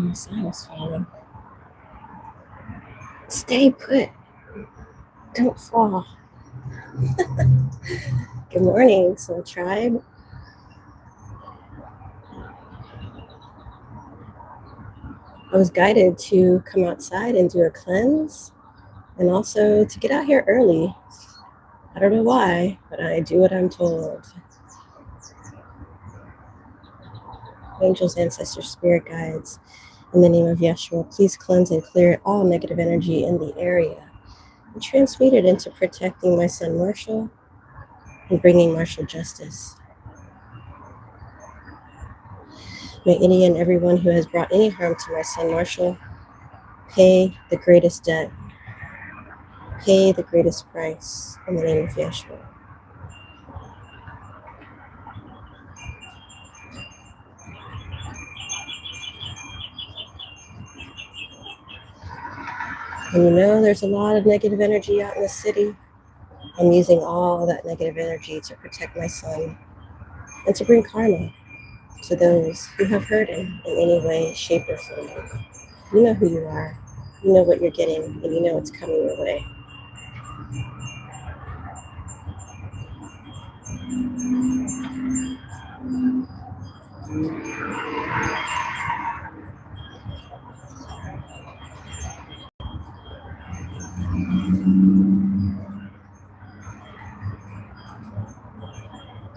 the sign is falling. Stay put. Don't fall. Good morning, Soul Tribe. I was guided to come outside and do a cleanse, and also to get out here early. I don't know why, but I do what I'm told. Angels, ancestors, spirit guides, in the name of Yeshua, please cleanse and clear all negative energy in the area and transmute it into protecting my son Marshall and bringing Marshall justice. May any and everyone who has brought any harm to my son Marshall pay the greatest debt, pay the greatest price in the name of Yeshua. And you know, there's a lot of negative energy out in the city. I'm using all that negative energy to protect my son and to bring karma to those who have hurt him in any way, shape, or form. You know who you are. You know what you're getting, and you know it's coming your way.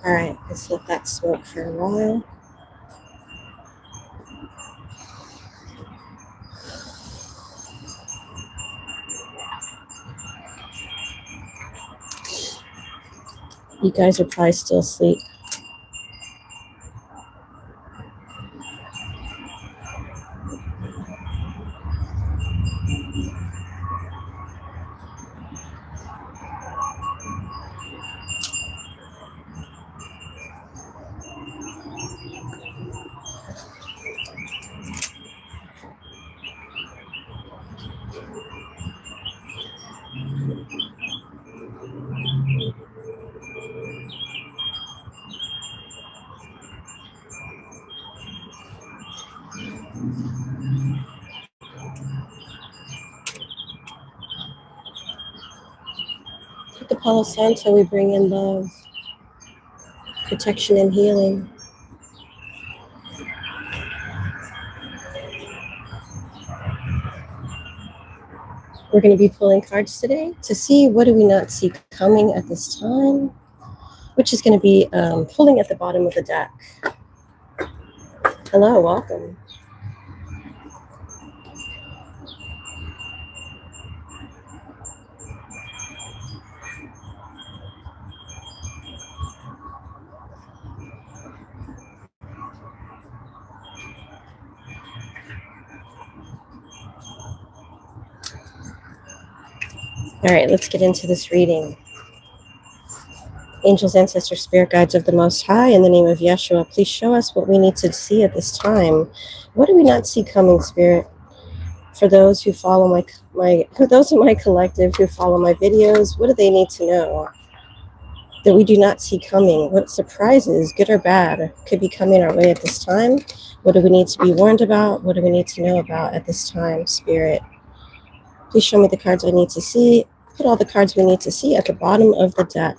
All right, let's let that smoke for a while. You guys are probably still asleep. With the Palo Santo, we bring in love, protection, and healing. We're going to be pulling cards today to see what do we not see coming at this time, which is going to be pulling at the bottom of the deck. Hello, welcome. All right, let's get into this reading. Angels, ancestors, spirit guides of the Most High, in the name of Yeshua, please show us what we need to see at this time. What do we not see coming, Spirit? For those who follow those in my collective who follow my videos, what do they need to know that we do not see coming? What surprises, good or bad, could be coming our way at this time? What do we need to be warned about? What do we need to know about at this time, Spirit? Please show me the cards I need to see. Put all the cards we need to see at the bottom of the deck.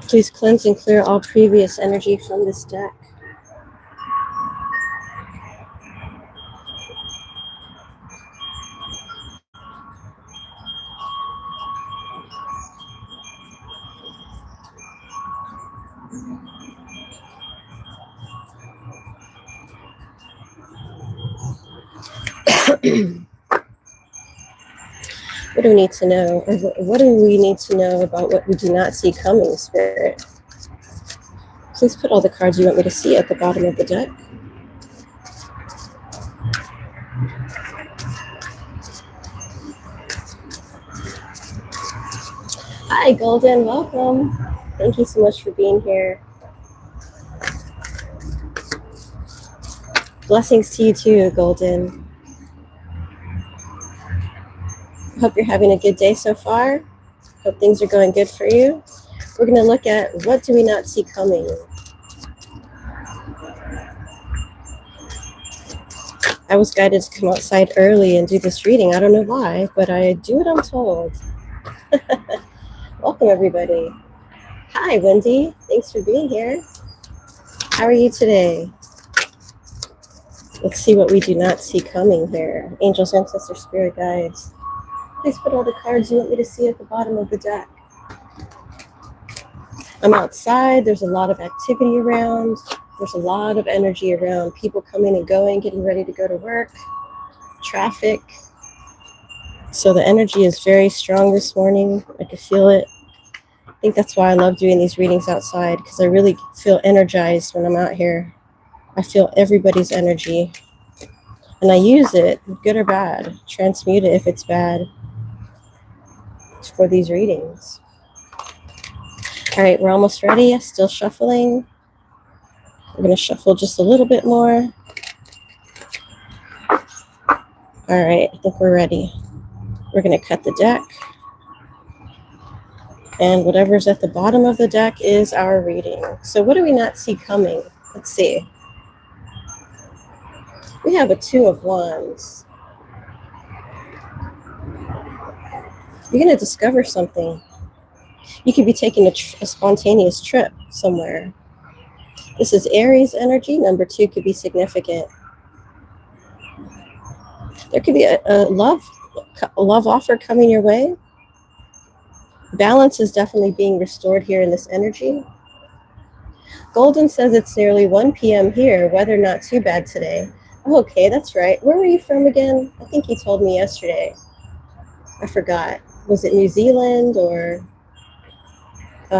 Please cleanse and clear all previous energy from this deck. What do we need to know? Or what do we need to know about what we do not see coming, Spirit? Please put all the cards you want me to see at the bottom of the deck. Hi, Golden. Welcome. Thank you so much for being here. Blessings to you too, Golden. Hope you're having a good day so far. Hope things are going good for you. We're going to look at what do we not see coming. I was guided to come outside early and do this reading. I don't know why, but I do what I'm told. Welcome, everybody. Hi, Wendy. Thanks for being here. How are you today? Let's see what we do not see coming here. Angels, ancestors, spirit guides. Please put all the cards you want me to see at the bottom of the deck. I'm outside. There's a lot of activity around. There's a lot of energy around. People coming and going, getting ready to go to work. Traffic. So the energy is very strong this morning. I can feel it. I think that's why I love doing these readings outside, because I really feel energized when I'm out here. I feel everybody's energy. And I use it, good or bad, transmute it if it's bad, for these readings. All right, we're almost ready. Still shuffling. We're going to shuffle just a little bit more. All right, I think we're ready. We're going to cut the deck. And whatever's at the bottom of the deck is our reading. So what do we not see coming? Let's see. We have a Two of Wands. You're going to discover something. You could be taking a spontaneous trip somewhere. This is Aries energy. Number 2 could be significant. There could be a love offer coming your way. Balance is definitely being restored here in this energy. Golden says it's nearly 1 p.m. here. Weather not too bad today. Oh, okay, that's right. Where were you from again? I think you told me yesterday. I forgot. Was it New Zealand or... I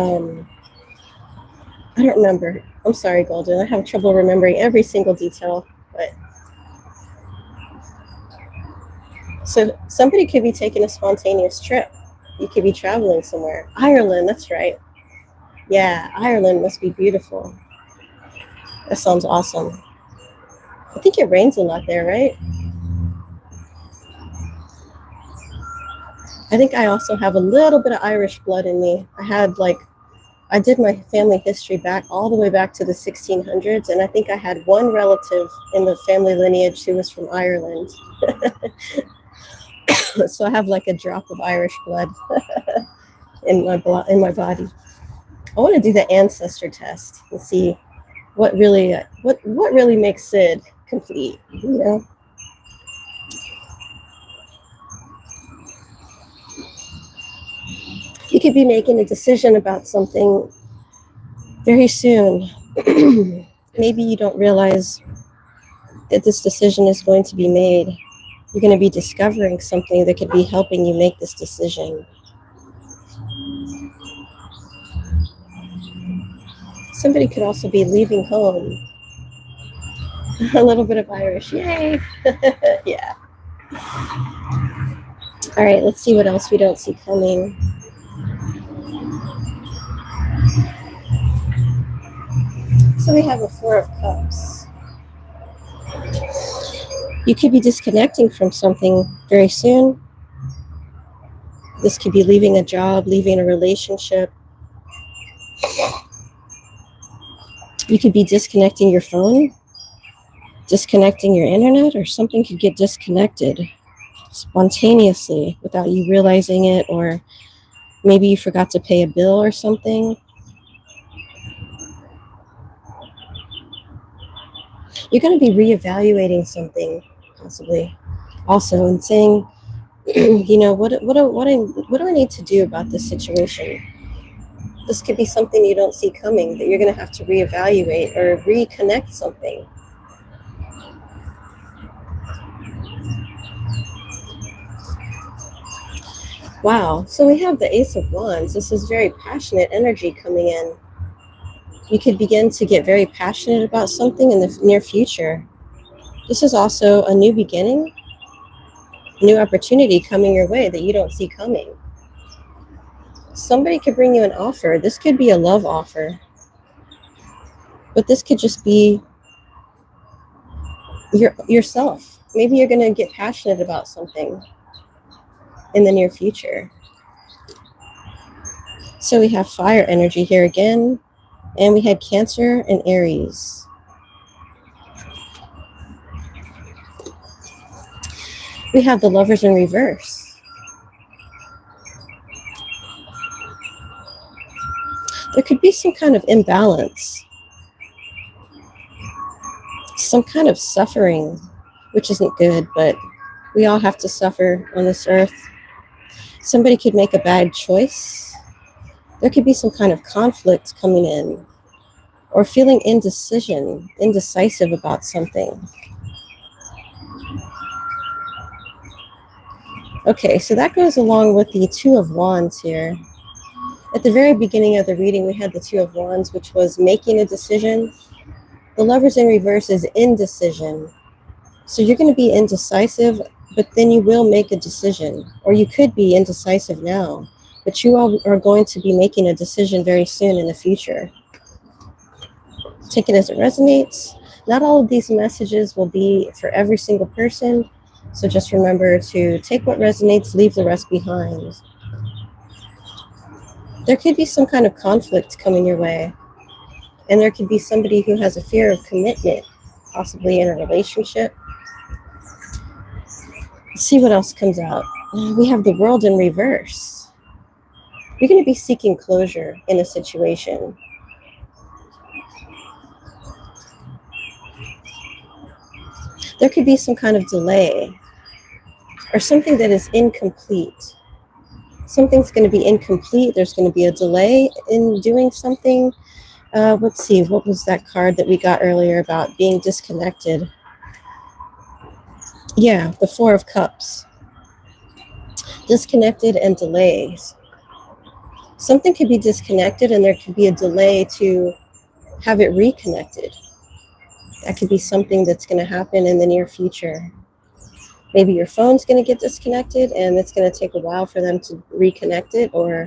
don't remember. I'm sorry, Golden. I have trouble remembering every single detail. But so somebody could be taking a spontaneous trip. You could be traveling somewhere. Ireland, that's right. Yeah, Ireland must be beautiful. That sounds awesome. I think it rains a lot there, right? I think I also have a little bit of Irish blood in me. I did my family history back all the way back to the 1600s, and I think I had one relative in the family lineage who was from Ireland. So I have like a drop of Irish blood in my body. I want to do the ancestor test and see what really makes Sid complete, you know? You could be making a decision about something very soon. Maybe you don't realize that this decision is going to be made. You're going to be discovering something that could be helping you make this decision. Somebody could also be leaving home. A little bit of Irish, yay! Yeah. All right, let's see what else we don't see coming. So we have a Four of Cups. You could be disconnecting from something very soon. This could be leaving a job, leaving a relationship. You could be disconnecting your phone, disconnecting your internet, or something could get disconnected spontaneously without you realizing it, or maybe you forgot to pay a bill or something. You're going to be reevaluating something, possibly, also, and saying, you know, what do I need to do about this situation? This could be something you don't see coming, that you're going to have to reevaluate or reconnect something. Wow, so we have the Ace of Wands. This is very passionate energy coming in. You could begin to get very passionate about something in the near future. This is also a new beginning, new opportunity coming your way that you don't see coming. Somebody could bring you an offer. This could be a love offer, but this could just be yourself. Maybe you're going to get passionate about something in the near future. So we have fire energy here again, and we had Cancer and Aries. We have the Lovers in reverse. There could be some kind of imbalance, some kind of suffering, which isn't good, but we all have to suffer on this earth. Somebody could make a bad choice. There could be some kind of conflict coming in, or feeling indecisive about something. Okay, so that goes along with the Two of Wands here. At the very beginning of the reading, we had the Two of Wands, which was making a decision. The Lovers in reverse is indecision. So you're going to be indecisive, but then you will make a decision. Or you could be indecisive now, but you are going to be making a decision very soon in the future. Take it as it resonates. Not all of these messages will be for every single person. So just remember to take what resonates, leave the rest behind. There could be some kind of conflict coming your way. And there could be somebody who has a fear of commitment, possibly in a relationship. Let's see what else comes out. We have the World in reverse. You're going to be seeking closure in a situation. There could be some kind of delay or something that is incomplete. Something's going to be incomplete. There's going to be a delay in doing something. Let's see, what was that card that we got earlier about being disconnected? Yeah, the Four of Cups. Disconnected and delays. Something could be disconnected and there could be a delay to have it reconnected. That could be something that's going to happen in the near future. Maybe your phone's going to get disconnected and it's going to take a while for them to reconnect it, or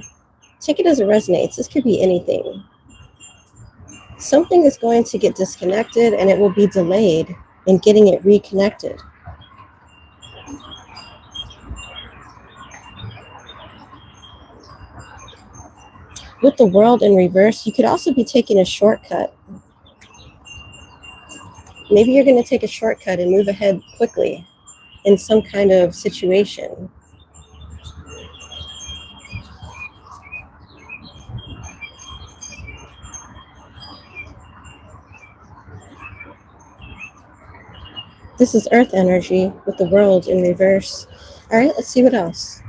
take it as it resonates. This could be anything. Something is going to get disconnected and it will be delayed in getting it reconnected. With the World in reverse, you could also be taking a shortcut. Maybe you're going to take a shortcut and move ahead quickly in some kind of situation. This is Earth energy with the World in reverse. All right, let's see what else.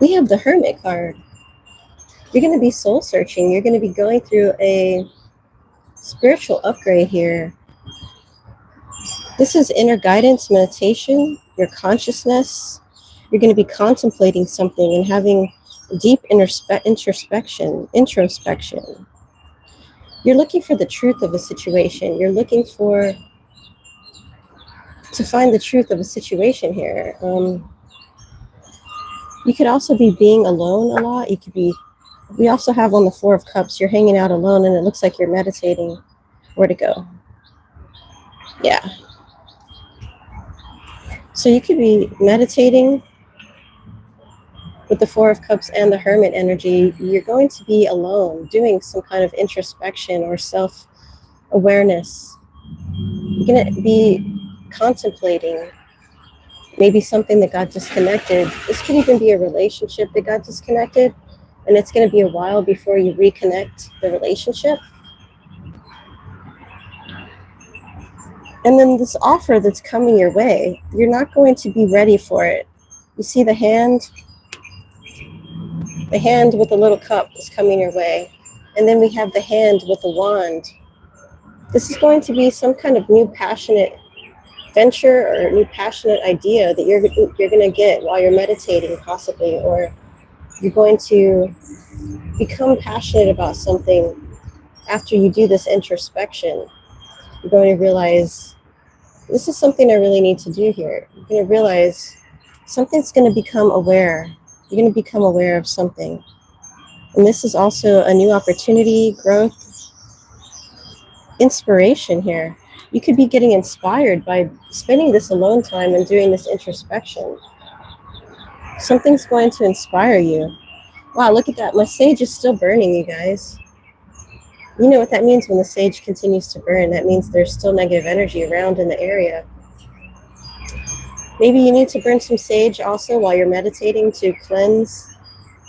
We have the Hermit card. You're going to be soul searching. You're going to be going through a spiritual upgrade here. This is inner guidance, meditation, your consciousness. You're going to be contemplating something and having deep introspection. You're looking for the truth of a situation. You're looking to find the truth of a situation here. You could also be being alone a lot. We also have on the Four of Cups, you're hanging out alone and it looks like you're meditating. Where to go? Yeah. So you could be meditating with the Four of Cups and the Hermit energy. You're going to be alone, doing some kind of introspection or self-awareness. You're going to be contemplating maybe something that got disconnected. This could even be a relationship that got disconnected, and it's going to be a while before you reconnect the relationship. And then this offer that's coming your way, you're not going to be ready for it. You see the hand with the little cup is coming your way. And then we have the hand with the wand. This is going to be some kind of new passionate venture or a new passionate idea that you're going to get while you're meditating possibly, or you're going to become passionate about something after you do this introspection. You're going to realize, this is something I really need to do here. You're going to realize something's going to become aware. You're going to become aware of something. And this is also a new opportunity, growth, inspiration here. You could be getting inspired by spending this alone time and doing this introspection. Something's going to inspire you. Wow, look at that. My sage is still burning, you guys. You know what that means when the sage continues to burn. That means there's still negative energy around in the area. Maybe you need to burn some sage also while you're meditating to cleanse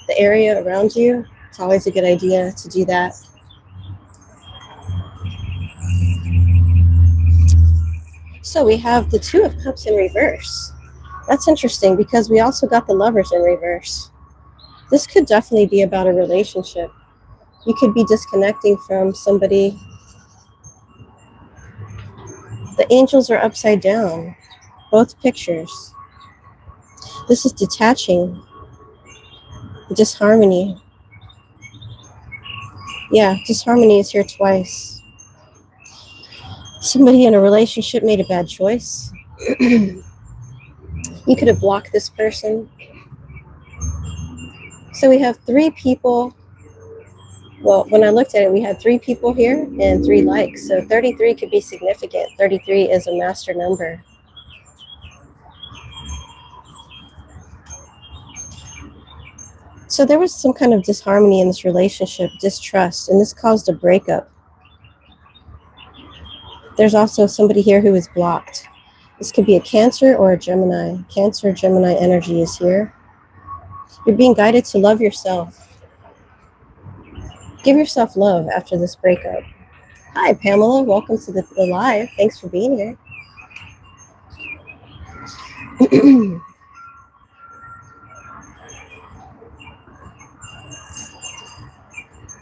the area around you. It's always a good idea to do that. So we have the Two of Cups in reverse. That's interesting because we also got the Lovers in reverse. This could definitely be about a relationship. You could be disconnecting from somebody. The angels are upside down, both pictures. This is detaching, disharmony. Yeah, disharmony is here twice. Somebody in a relationship made a bad choice. You could have blocked this person. So we have three people. Well, when I looked at it, we had three people here and 3 likes. So 33 could be significant. 33 is a master number. So there was some kind of disharmony in this relationship, distrust, and this caused a breakup. There's also somebody here who is blocked. This could be a Cancer or a Gemini. Cancer, Gemini energy is here. You're being guided to love yourself. Give yourself love after this breakup. Hi, Pamela. Welcome to the live. Thanks for being here.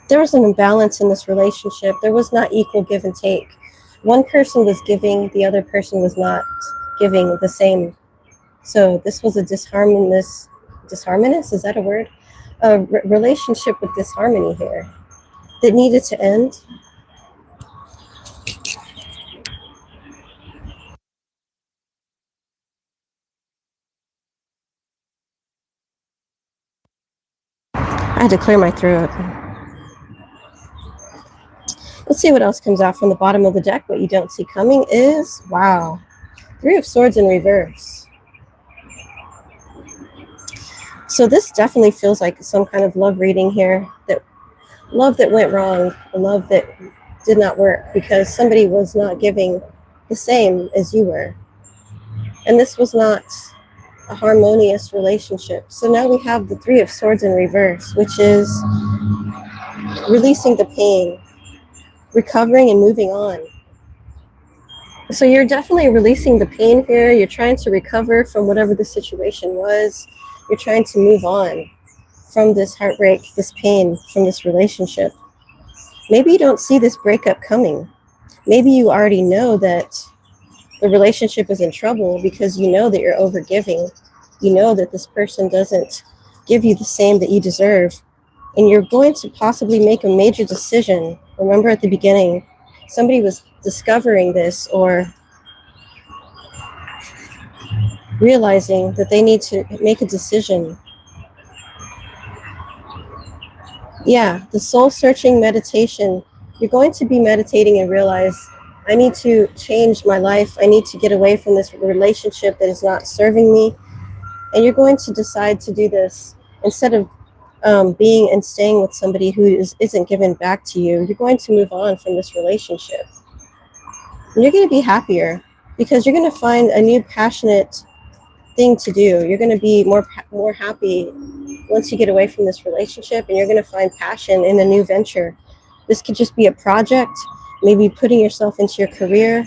There was an imbalance in this relationship. There was not equal give and take. One person was giving, the other person was not giving the same. So this was a disharmonious, is that a word? A relationship with disharmony here that needed to end. I had to clear my throat. Let's see what else comes out from the bottom of the deck. What you don't see coming is, wow, 3 of Swords in reverse. So this definitely feels like some kind of love reading here. That love that went wrong, a love that did not work because somebody was not giving the same as you were. And this was not a harmonious relationship. So now we have the 3 of Swords in reverse, which is releasing the pain, recovering and moving on. So you're definitely releasing the pain here. You're trying to recover from whatever the situation was. You're trying to move on from this heartbreak, this pain, from this relationship. Maybe you don't see this breakup coming. Maybe you already know that the relationship is in trouble because you know that you're overgiving. You know that this person doesn't give you the same that you deserve. And you're going to possibly make a major decision. Remember at the beginning, somebody was discovering this or realizing that they need to make a decision. Yeah, the soul-searching meditation. You're going to be meditating and realize, I need to change my life. I need to get away from this relationship that is not serving me. And you're going to decide to do this instead of being and staying with somebody who isn't given back to you. You're going to move on from this relationship. And you're going to be happier because you're going to find a new passionate thing to do. You're going to be more happy once you get away from this relationship, and you're going to find passion in a new venture. This could just be a project, maybe putting yourself into your career,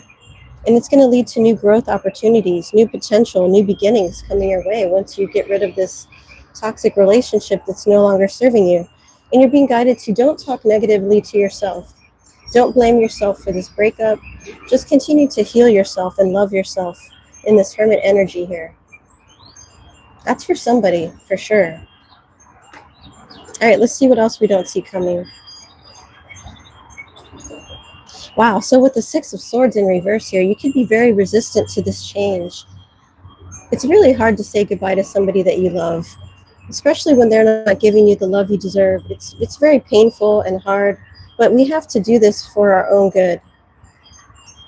and it's going to lead to new growth opportunities, new potential, new beginnings coming your way once you get rid of this toxic relationship that's no longer serving you. And you're being guided to don't talk negatively to yourself. Don't blame yourself for this breakup. Just continue to heal yourself and love yourself in this hermit energy here. That's for somebody, for sure. All right, let's see what else we don't see coming. Wow, so with the 6 of Swords in reverse here, you could be very resistant to this change. It's really hard to say goodbye to somebody that you love, especially when they're not giving you the love you deserve. It's very painful and hard, but we have to do this for our own good,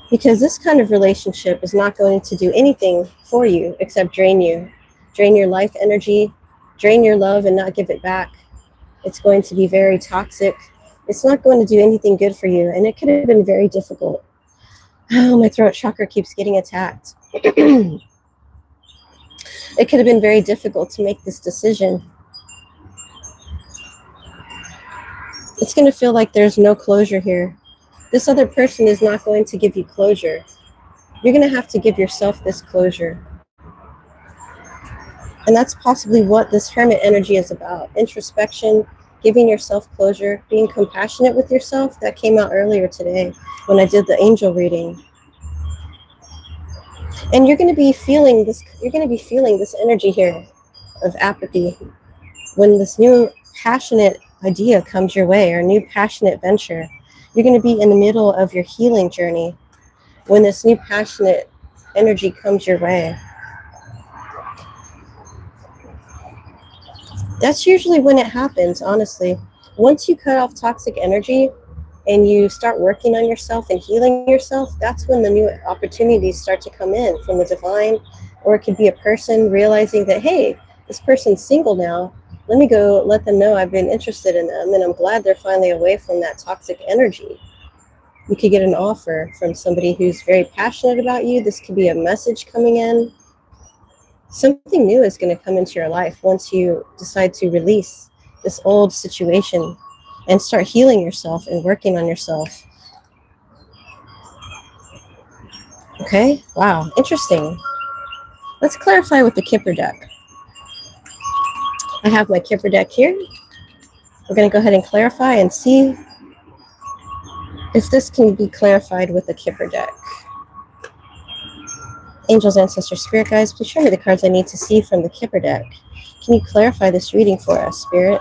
because this kind of relationship is not going to do anything for you except drain your life energy, drain your love and not give it back. It's going to be very toxic. It's not going to do anything good for you, and it could have been very difficult. Oh, my throat chakra keeps getting attacked. It could have been very difficult to make this decision. It's going to feel like there's no closure here. This other person is not going to give you closure. You're going to have to give yourself this closure. And that's possibly what this hermit energy is about. Introspection, giving yourself closure, being compassionate with yourself. That came out earlier today when I did the angel reading. And you're going to be feeling this energy here of apathy when this new passionate idea comes your way, or new passionate venture. You're going to be in the middle of your healing journey when this new passionate energy comes your way. That's usually when it happens, honestly. Once you cut off toxic energy and you start working on yourself and healing yourself, that's when the new opportunities start to come in from the divine. Or it could be a person realizing that, hey, this person's single now. Let me go let them know I've been interested in them, and I'm glad they're finally away from that toxic energy. You could get an offer from somebody who's very passionate about you. This could be a message coming in. Something new is going to come into your life once you decide to release this old situation and start healing yourself and working on yourself. Okay, wow, interesting. Let's clarify with the Kipper deck. I have my Kipper deck here. We're going to go ahead and clarify and see if this can be clarified with the Kipper deck. Angels, ancestors, spirit guides, please show me the cards I need to see from the Kipper deck. Can you clarify this reading for us, Spirit?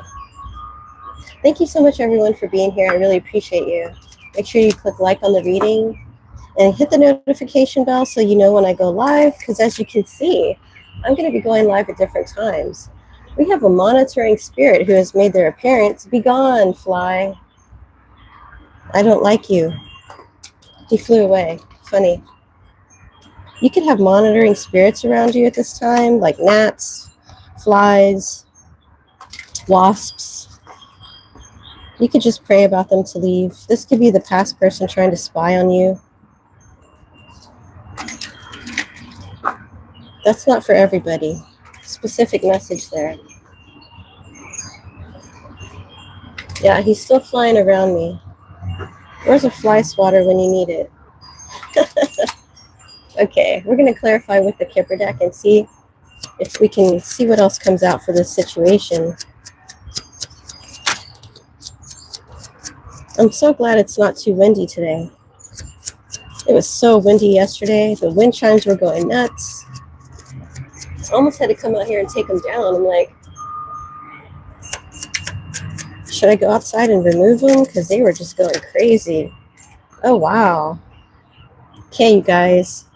Thank you so much, everyone, for being here. I really appreciate you. Make sure you click like on the reading and hit the notification bell so you know when I go live, because as you can see, I'm going to be going live at different times. We have a monitoring spirit who has made their appearance. Be gone, fly. I don't like you. He flew away. Funny. You could have monitoring spirits around you at this time, like gnats, flies, wasps. You could just pray about them to leave. This could be the past person trying to spy on you. That's not for everybody. Specific message there. Yeah, he's still flying around me. Where's a fly swatter when you need it? Okay, we're going to clarify with the Kipper deck and see if we can see what else comes out for this situation. I'm so glad it's not too windy today. It was so windy yesterday. The wind chimes were going nuts. I almost had to come out here and take them down. I'm like, should I go outside and remove them? Because they were just going crazy. Oh, wow. Okay, you guys.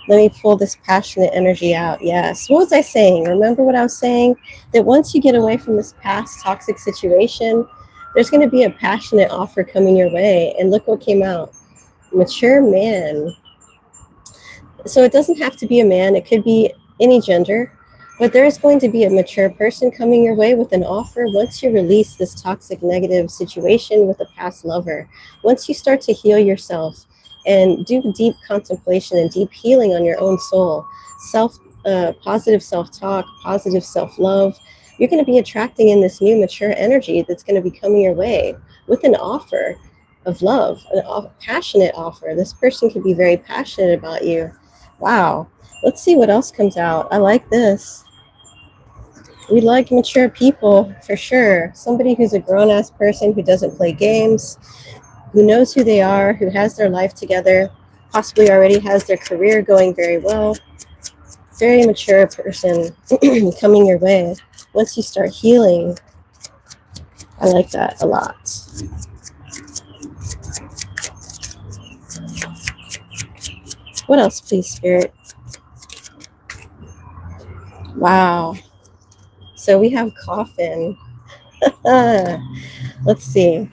Let me pull this passionate energy out. Yes. What was I saying? Remember what I was saying? That once you get away from this past toxic situation, there's going to be a passionate offer coming your way. And look what came out. Mature man. So it doesn't have to be a man. It could be any gender. But there is going to be a mature person coming your way with an offer once you release this toxic negative situation with a past lover. Once you start to heal yourself and do deep contemplation and deep healing on your own soul, positive self-talk, positive self-love, you're going to be attracting in this new mature energy that's going to be coming your way with an offer of love, a passionate offer. This person could be very passionate about you. Wow. Let's see what else comes out. I like this. We like mature people, for sure. Somebody who's a grown-ass person who doesn't play games, who knows who they are, who has their life together, possibly already has their career going very well. Very mature person coming your way. Once you start healing, I like that a lot. What else, please, Spirit? Wow. So we have coffin. Let's see.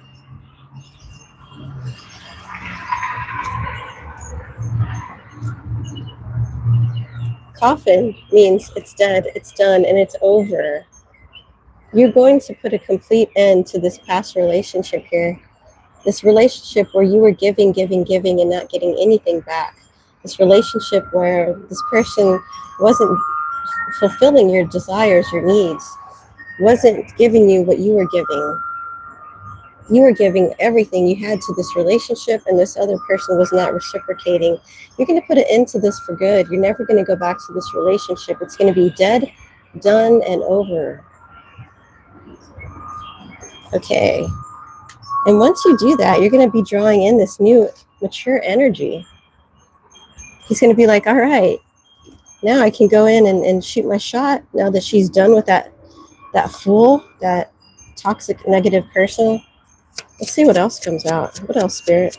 Coffin means it's dead, it's done, and it's over. You're going to put a complete end to this past relationship here. This relationship where you were giving, giving, giving, and not getting anything back. This relationship where this person wasn't fulfilling your desires, your needs, wasn't giving you what you were giving. You were giving everything you had to this relationship, and this other person was not reciprocating. You're going to put an end to this for good. You're never going to go back to this relationship. It's going to be dead, done, and over. Okay. And once you do that, you're going to be drawing in this new mature energy. He's going to be like, all right, now I can go in and shoot my shot. Now that she's done with that fool, that toxic, negative person. Let's see what else comes out. What else, Spirit?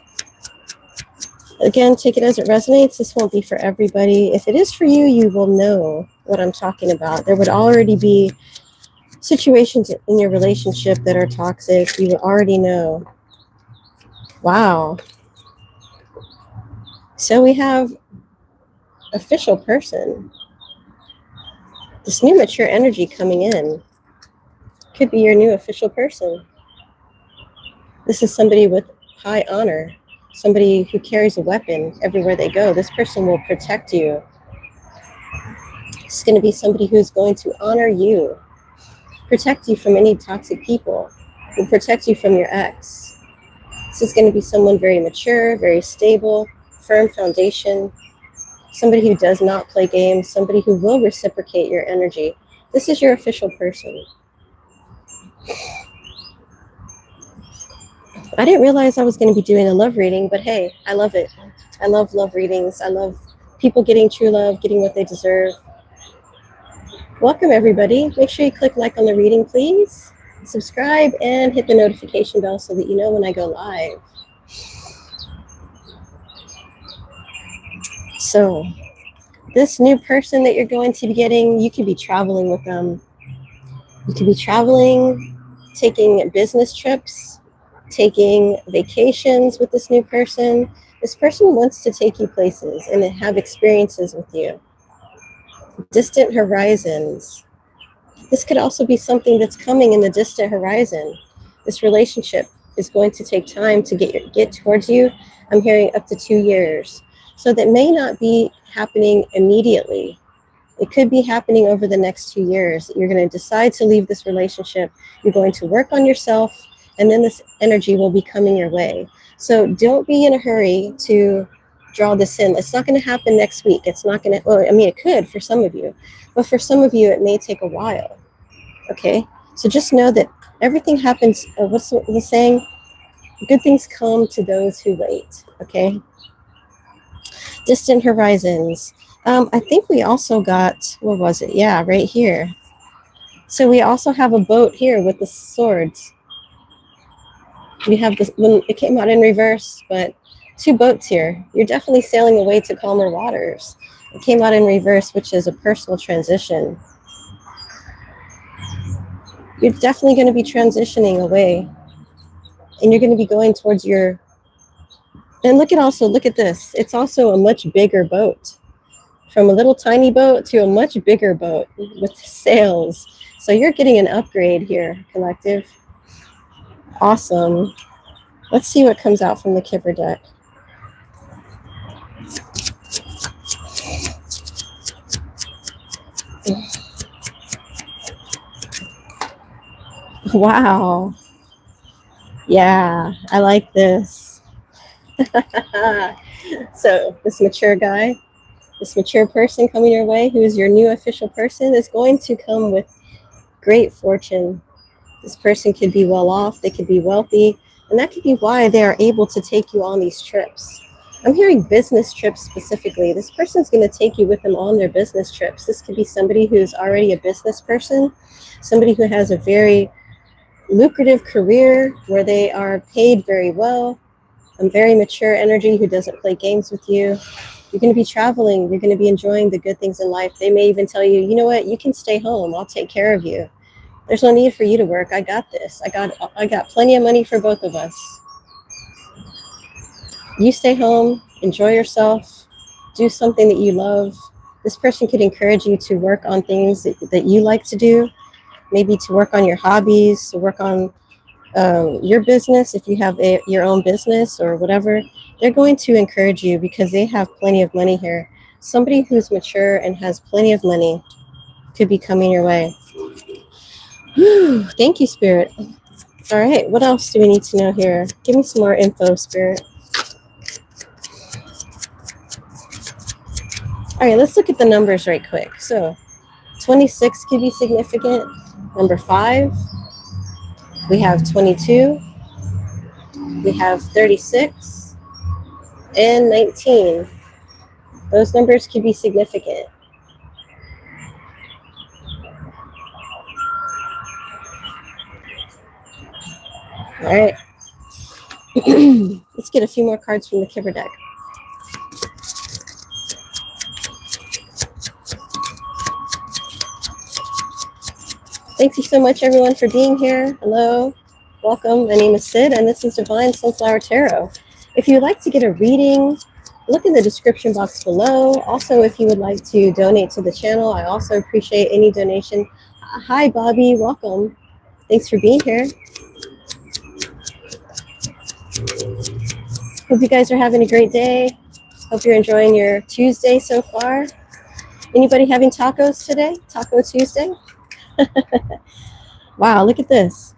Again, take it as it resonates. This won't be for everybody. If it is for you, you will know what I'm talking about. There would already be situations in your relationship that are toxic. You would already know. Wow. So we have official person. This new mature energy coming in could be your new official person. This is somebody with high honor, somebody who carries a weapon everywhere they go. This person will protect you. It's going to be somebody who's going to honor you, protect you from any toxic people, will protect you from your ex. This is going to be someone very mature, very stable, firm foundation, somebody who does not play games, somebody who will reciprocate your energy. This is your official person. I didn't realize I was going to be doing a love reading, but hey, I love it. I love love readings. I love people getting true love, getting what they deserve. Welcome, everybody. Make sure you click like on the reading, please. Subscribe and hit the notification bell so that you know when I go live. So, this new person that you're going to be getting, you could be traveling with them. You could be traveling, taking business trips, taking vacations with this new person. This person wants to take you places and have experiences with you. Distant horizons. This could also be something that's coming in the distant horizon. This relationship is going to take time to get towards you. I'm hearing up to 2 years. So that may not be happening immediately. It could be happening over the next 2 years. You're going to decide to leave this relationship. You're going to work on yourself, and then this energy will be coming your way. So don't be in a hurry to draw this in. It's not going to happen next week. It's not going to, well, I mean, it could for some of you, but for some of you, it may take a while. Okay? So just know that everything happens, what's the saying? Good things come to those who wait. Okay? Distant horizons. I think we also got, what was it? Yeah, right here. So we also have a boat here with the swords. We have this, when it came out in reverse, but 2 boats here. You're definitely sailing away to calmer waters. It came out in reverse, which is a personal transition. You're definitely going to be transitioning away. And you're going to be going towards your, and look at this. It's also a much bigger boat. From a little tiny boat to a much bigger boat with sails. So you're getting an upgrade here, collective. Awesome. Let's see what comes out from the Kipper deck. Wow. Yeah, I like this. So this mature guy, this mature person coming your way, who is your new official person, is going to come with great fortune. This person could be well off, they could be wealthy, and that could be why they are able to take you on these trips. I'm hearing business trips specifically. This person's going to take you with them on their business trips. This could be somebody who's already a business person, somebody who has a very lucrative career where they are paid very well, a very mature energy who doesn't play games with you. You're going to be traveling. You're going to be enjoying the good things in life. They may even tell you, you know what, you can stay home. I'll take care of you. There's no need for you to work. I got this. I got plenty of money for both of us. You stay home, enjoy yourself, do something that you love. This person could encourage you to work on things that you like to do, maybe to work on your hobbies, to work on your business, if you have your own business or whatever. They're going to encourage you because they have plenty of money here. Somebody who's mature and has plenty of money could be coming your way. Whew, thank you, Spirit. All right, what else do we need to know here? Give me some more info, Spirit. All right, let's look at the numbers right quick. So 26 could be significant. Number 5. We have 22. We have 36 and 19. Those numbers could be significant. All right. Let's get a few more cards from the Kibber deck. Thank you so much, everyone, for being here. Hello. Welcome. My name is Sid, and this is Divine Sunflower Tarot. If you'd like to get a reading, look in the description box below. Also, if you would like to donate to the channel, I also appreciate any donation. Hi, Bobby. Welcome. Thanks for being here. Hope you guys are having a great day. Hope you're enjoying your Tuesday so far. Anybody having tacos today? Taco Tuesday? Wow, look at this.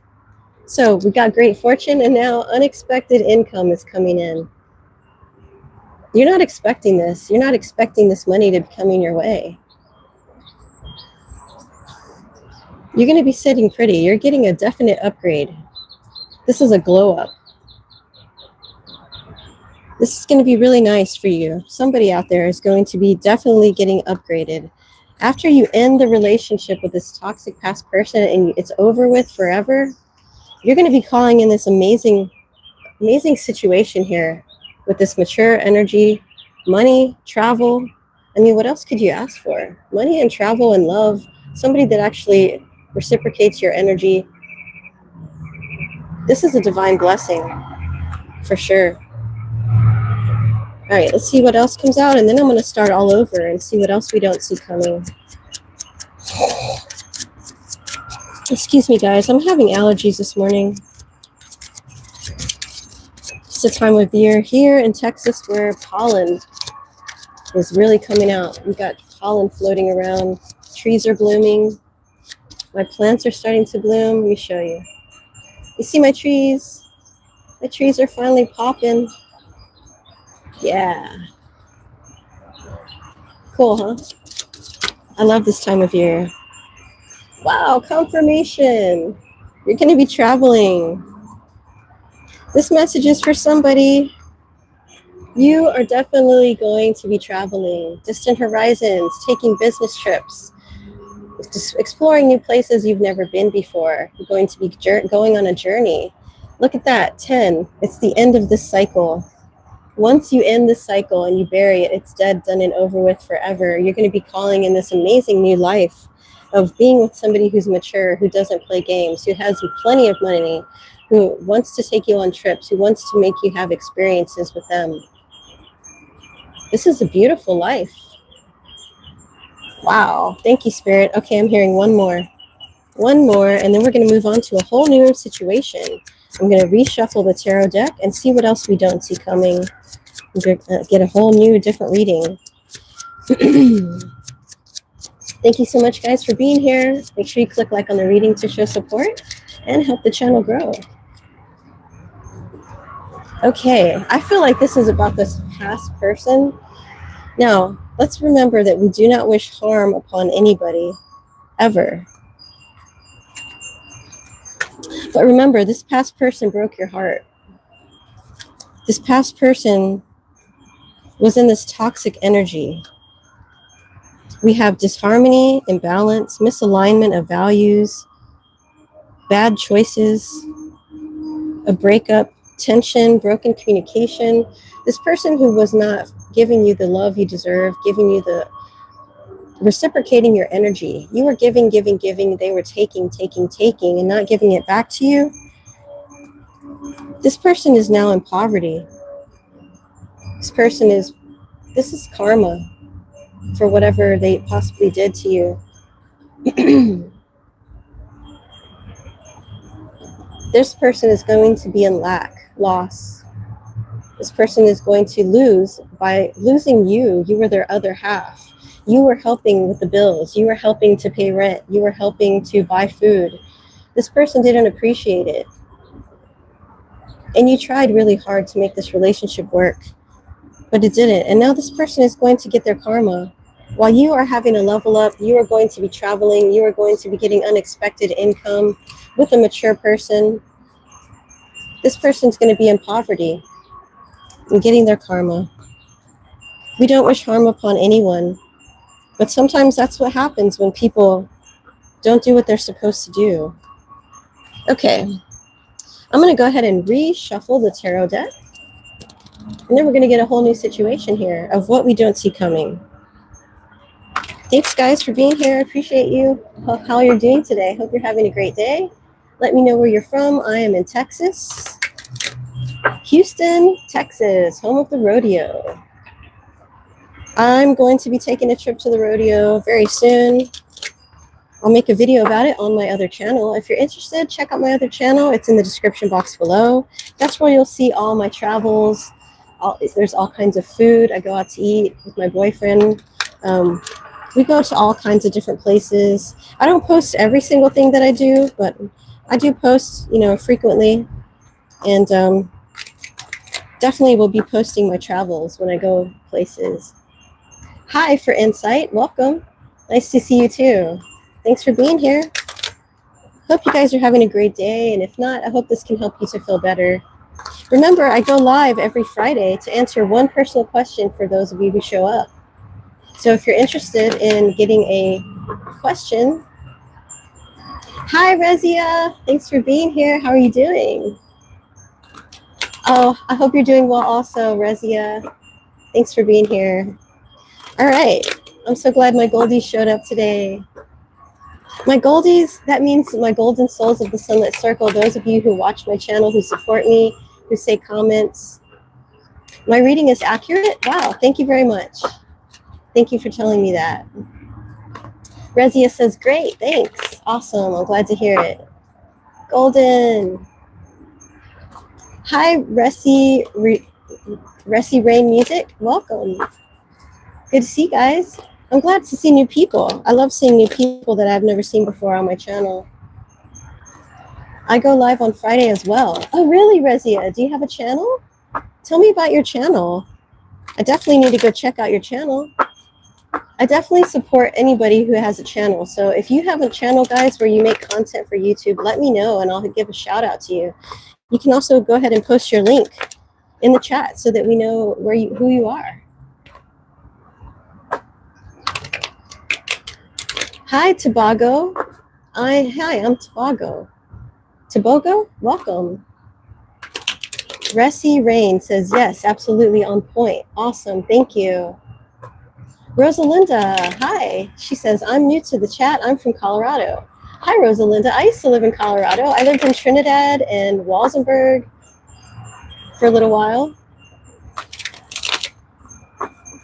So we got great fortune, and now unexpected income is coming in. You're not expecting this. You're not expecting this money to be coming your way. You're going to be sitting pretty. You're getting a definite upgrade. This is a glow up. This is going to be really nice for you. Somebody out there is going to be definitely getting upgraded. After you end the relationship with this toxic past person and it's over with forever, you're going to be calling in this amazing situation here with this mature energy, money, travel. I mean, what else could you ask for? Money and travel and love. Somebody that actually reciprocates your energy. This is a divine blessing for sure. All right, let's see what else comes out, and then I'm going to start all over and see what else we don't see coming. Excuse me, guys. I'm having allergies this morning. It's the time of year here in Texas where pollen is really coming out. We've got pollen floating around. Trees are blooming. My plants are starting to bloom. Let me show you. You see my trees? My trees are finally popping. Yeah. Cool, huh? I love this time of year. Wow, confirmation. You're going to be traveling. This message is for somebody. You are definitely going to be traveling. Distant horizons, taking business trips, just exploring new places you've never been before. You're going to be going on a journey. Look at that, 10. It's the end of this cycle. Once you end this cycle and you bury it, it's dead, done, and over with forever. You're going to be calling in this amazing new life of being with somebody who's mature, who doesn't play games, who has plenty of money, who wants to take you on trips, who wants to make you have experiences with them. This is a beautiful life. Wow. Thank you, Spirit. Okay, I'm hearing one more. One more, and then we're going to move on to a whole new situation. I'm going to reshuffle the tarot deck and see what else we don't see coming. Get a whole new, different reading. Thank you so much, guys, for being here. Make sure you click like on the reading to show support and help the channel grow. Okay, I feel like this is about this past person. Now, let's remember that we do not wish harm upon anybody, ever. But remember, this past person broke your heart. This past person was in this toxic energy. We have disharmony, imbalance, misalignment of values, bad choices, a breakup, tension, broken communication. This person who was not giving you the love you deserve, giving you the reciprocating your energy. You were giving, giving, giving. They were taking, taking, taking, and not giving it back to you. This person is now in poverty. This is karma for whatever they possibly did to you. This person is going to be in loss. This person is going to lose. By losing you, you were their other half. You were helping with the bills. You were helping to pay rent. You were helping to buy food. This person didn't appreciate it. And you tried really hard to make this relationship work, but it didn't. And now this person is going to get their karma. While you are having a level up, you are going to be traveling. You are going to be getting unexpected income with a mature person. This person's going to be in poverty and getting their karma. We don't wish harm upon anyone, but sometimes that's what happens when people don't do what they're supposed to do. Okay, I'm going to go ahead and reshuffle the tarot deck, and then we're going to get a whole new situation here of what we don't see coming. Thanks, guys, for being here. I appreciate you. How you're doing today. Hope you're having a great day. Let me know where you're from. I am in Texas. Houston, Texas, home of the rodeo. I'm going to be taking a trip to the rodeo very soon. I'll make a video about it on my other channel. If you're interested, check out my other channel. It's in the description box below. That's where you'll see all my travels. There's all kinds of food. I go out to eat with my boyfriend. We go to all kinds of different places. I don't post every single thing that I do, but I do post, frequently. And definitely will be posting my travels when I go places. Hi, for Insight. Welcome. Nice to see you too. Thanks for being here. Hope you guys are having a great day. And if not, I hope this can help you to feel better. Remember, I go live every Friday to answer one personal question for those of you who show up. So if you're interested in getting a question. Hi, Rezia. Thanks for being here. How are you doing? Oh, I hope you're doing well also, Rezia. Thanks for being here. All right. I'm so glad my goldies showed up today. My goldies, that means my golden souls of the Sunlit Circle, those of you who watch my channel, who support me, who say comments. My reading is accurate? Wow, thank you very much. Thank you for telling me that. Rezia says, great, thanks. Awesome, I'm glad to hear it. Golden. Hi, Ressi Rain Music. Welcome. Good to see you guys. I'm glad to see new people. I love seeing new people that I've never seen before on my channel. I go live on Friday as well. Oh, really, Rezia? Do you have a channel? Tell me about your channel. I definitely need to go check out your channel. I definitely support anybody who has a channel. So if you have a channel, guys, where you make content for YouTube, let me know and I'll give a shout out to you. You can also go ahead and post your link in the chat so that we know who you are. Hi, Tobago. Hi, I'm Tobago. Tobago, welcome. Ressi Rain says, yes, absolutely on point. Awesome, thank you. Rosalinda, hi. She says, I'm new to the chat. I'm from Colorado. Hi, Rosalinda. I used to live in Colorado. I lived in Trinidad and Walsenburg for a little while.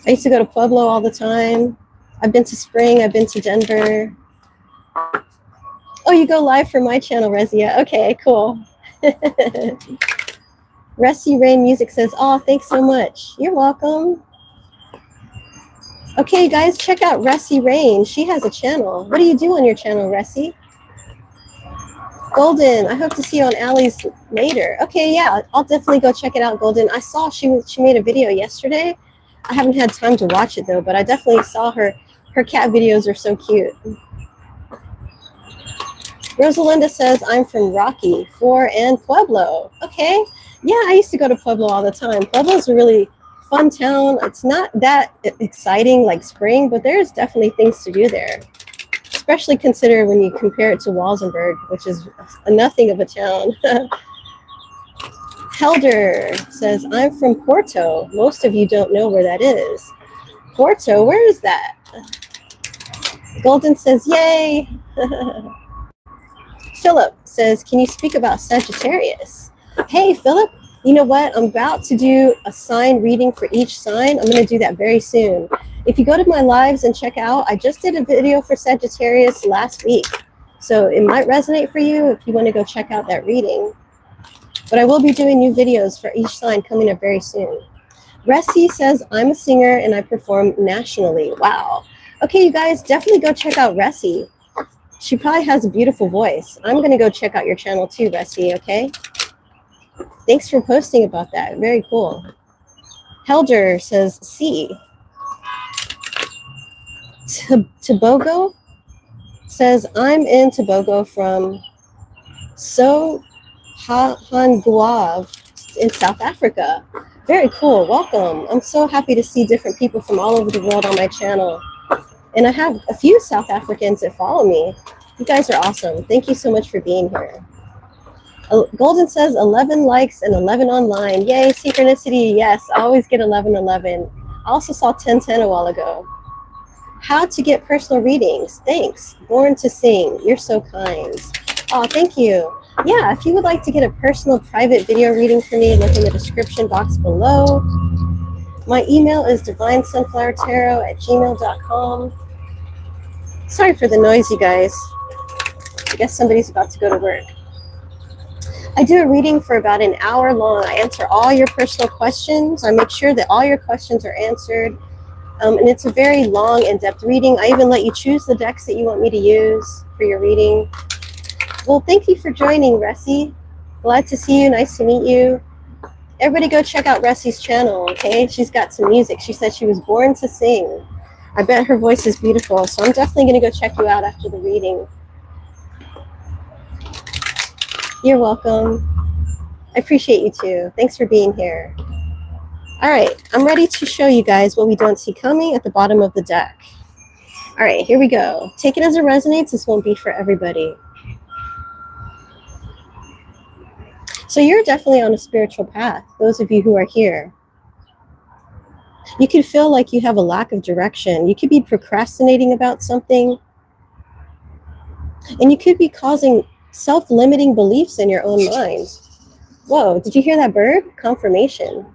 I used to go to Pueblo all the time. I've been to Spring. I've been to Denver. Oh, you go live for my channel, Rezia. Okay, cool. Ressi Rain Music says, oh, thanks so much. You're welcome. Okay, guys, check out Ressi Rain. She has a channel. What do you do on your channel, Ressi? Golden, I hope to see you on Allie's later. Okay, yeah, I'll definitely go check it out, Golden. I saw she made a video yesterday. I haven't had time to watch it, though, but I definitely saw her cat videos are so cute. Rosalinda says, I'm from Rocky, and Pueblo. Okay, yeah, I used to go to Pueblo all the time. Pueblo's a really fun town. It's not that exciting like Spring, but there's definitely things to do there, especially consider when you compare it to Walsenburg, which is nothing of a town. Helder says, I'm from Porto. Most of you don't know where that is. Porto, where is that? Golden says, yay. Philip says, can you speak about Sagittarius? Hey, Philip, you know what? I'm about to do a sign reading for each sign. I'm going to do that very soon. If you go to my lives and check out, I just did a video for Sagittarius last week. So it might resonate for you if you want to go check out that reading. But I will be doing new videos for each sign coming up very soon. Ressi says, I'm a singer and I perform nationally. Wow. Okay, you guys, definitely go check out Ressi. She probably has a beautiful voice. I'm going to go check out your channel too, Ressi, okay? Thanks for posting about that. Very cool. Helder says, C. Tobago says, I'm in Tobago from Sohanguav in South Africa. Very cool. Welcome. I'm so happy to see different people from all over the world on my channel. And I have a few South Africans that follow me. You guys are awesome. Thank you so much for being here. Golden says 11 likes and 11 online. Yay, synchronicity. Yes, I always get 11. I also saw 10 a while ago. How to get personal readings. Thanks. Born to sing. You're so kind. Oh, thank you. Yeah, if you would like to get a personal private video reading for me, look in the description box below. My email is divinesunflowertarot@gmail.com. Sorry for the noise, you guys. I guess somebody's about to go to work. I do a reading for about an hour long. I answer all your personal questions. I make sure that all your questions are answered. And it's a very long, in-depth reading. I even let you choose the decks that you want me to use for your reading. Well, thank you for joining, Ressi. Glad to see you. Nice to meet you. Everybody go check out Ressi's channel, okay? She's got some music. She said she was born to sing. I bet her voice is beautiful, so I'm definitely going to go check you out after the reading. You're welcome. I appreciate you too. Thanks for being here. All right, I'm ready to show you guys what we don't see coming at the bottom of the deck. All right, here we go. Take it as it resonates. This won't be for everybody. So you're definitely on a spiritual path, those of you who are here. You could feel like you have a lack of direction. You could be procrastinating about something. And you could be causing self-limiting beliefs in your own mind. Whoa, did you hear that bird? Confirmation.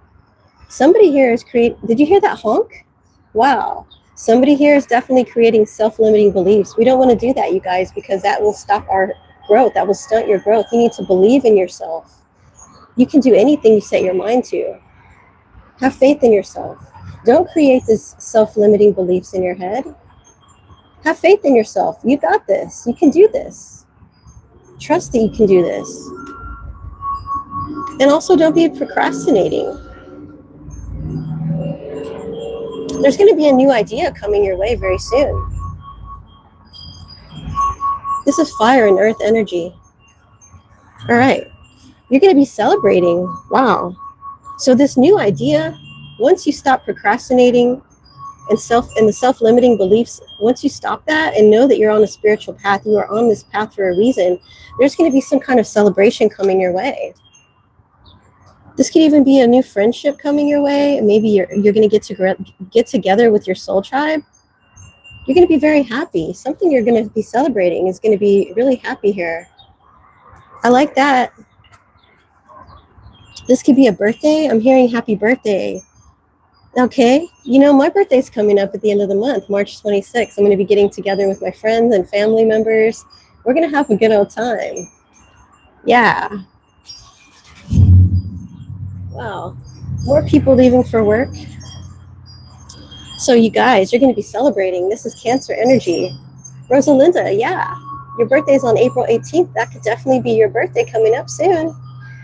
Somebody here is did you hear that honk? Wow. Somebody here is definitely creating self-limiting beliefs. We don't want to do that, you guys, because that will stop our growth. That will stunt your growth. You need to believe in yourself. You can do anything you set your mind to. Have faith in yourself. Don't create these self-limiting beliefs in your head. Have faith in yourself. You got this. You can do this. Trust that you can do this. And also don't be procrastinating. There's going to be a new idea coming your way very soon. This is fire and earth energy. All right. You're going to be celebrating. Wow. So this new idea, once you stop procrastinating and the self-limiting beliefs, once you stop that and know that you're on a spiritual path, you are on this path for a reason, there's going to be some kind of celebration coming your way. This could even be a new friendship coming your way. Maybe you're going to get together with your soul tribe. You're going to be very happy. Something you're going to be celebrating is going to be really happy here. I like that. This could be a birthday. I'm hearing happy birthday. Okay. You know, my birthday's coming up at the end of the month, March 26th. I'm going to be getting together with my friends and family members. We're going to have a good old time. Yeah. Wow. More people leaving for work. So you guys, you're going to be celebrating. This is Cancer energy. Rosalinda, yeah. Your birthday's on April 18th. That could definitely be your birthday coming up soon.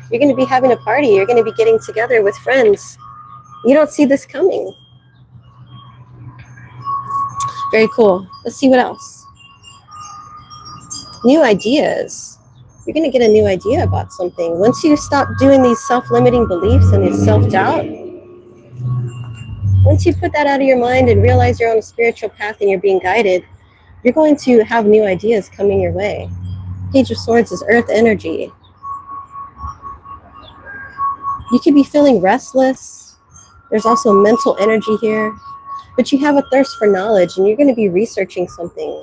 You're going to be having a party. You're going to be getting together with friends. You don't see this coming. Very cool. Let's see what else. New ideas. You're going to get a new idea about something. Once you stop doing these self-limiting beliefs and this self-doubt, once you put that out of your mind and realize you're on a spiritual path and you're being guided, you're going to have new ideas coming your way. Page of Swords is earth energy. You could be feeling restless. There's also mental energy here, but you have a thirst for knowledge and you're going to be researching something.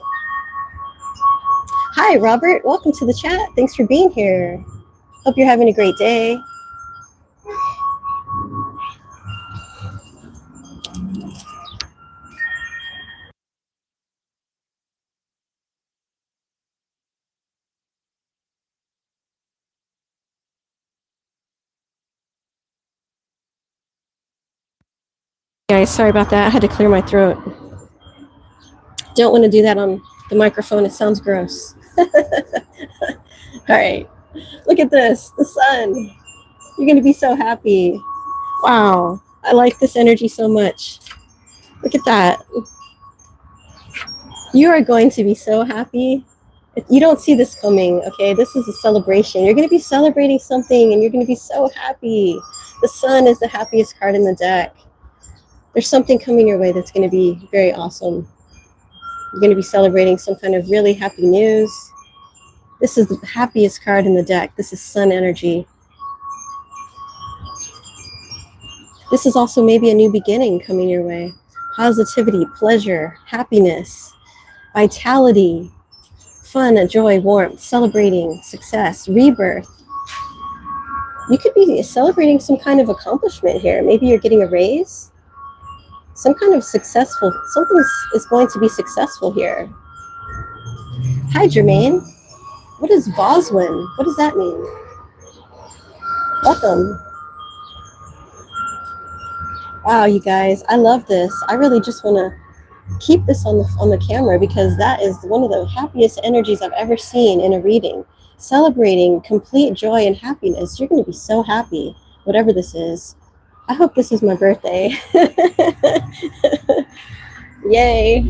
Hi, Robert. Welcome to the chat. Thanks for being here. Hope you're having a great day. Guys, sorry about that. I had to clear my throat. Don't want to do that on the microphone. It sounds gross. All right. Look at this. The sun. You're going to be so happy. Wow. I like this energy so much. Look at that. You are going to be so happy. You don't see this coming, okay? This is a celebration. You're going to be celebrating something and you're going to be so happy. The sun is the happiest card in the deck. There's something coming your way that's going to be very awesome. You're going to be celebrating some kind of really happy news. This is the happiest card in the deck. This is sun energy. This is also maybe a new beginning coming your way. Positivity, pleasure, happiness, vitality, fun, joy, warmth, celebrating, success, rebirth. You could be celebrating some kind of accomplishment here. Maybe you're getting a raise. Some kind of successful, something is going to be successful here. Hi, Jermaine. What is Voswin? What does that mean? Welcome. Wow, you guys, I love this. I really just want to keep this on the camera because that is one of the happiest energies I've ever seen in a reading. Celebrating complete joy and happiness. You're going to be so happy, whatever this is. I hope this is my birthday. Yay.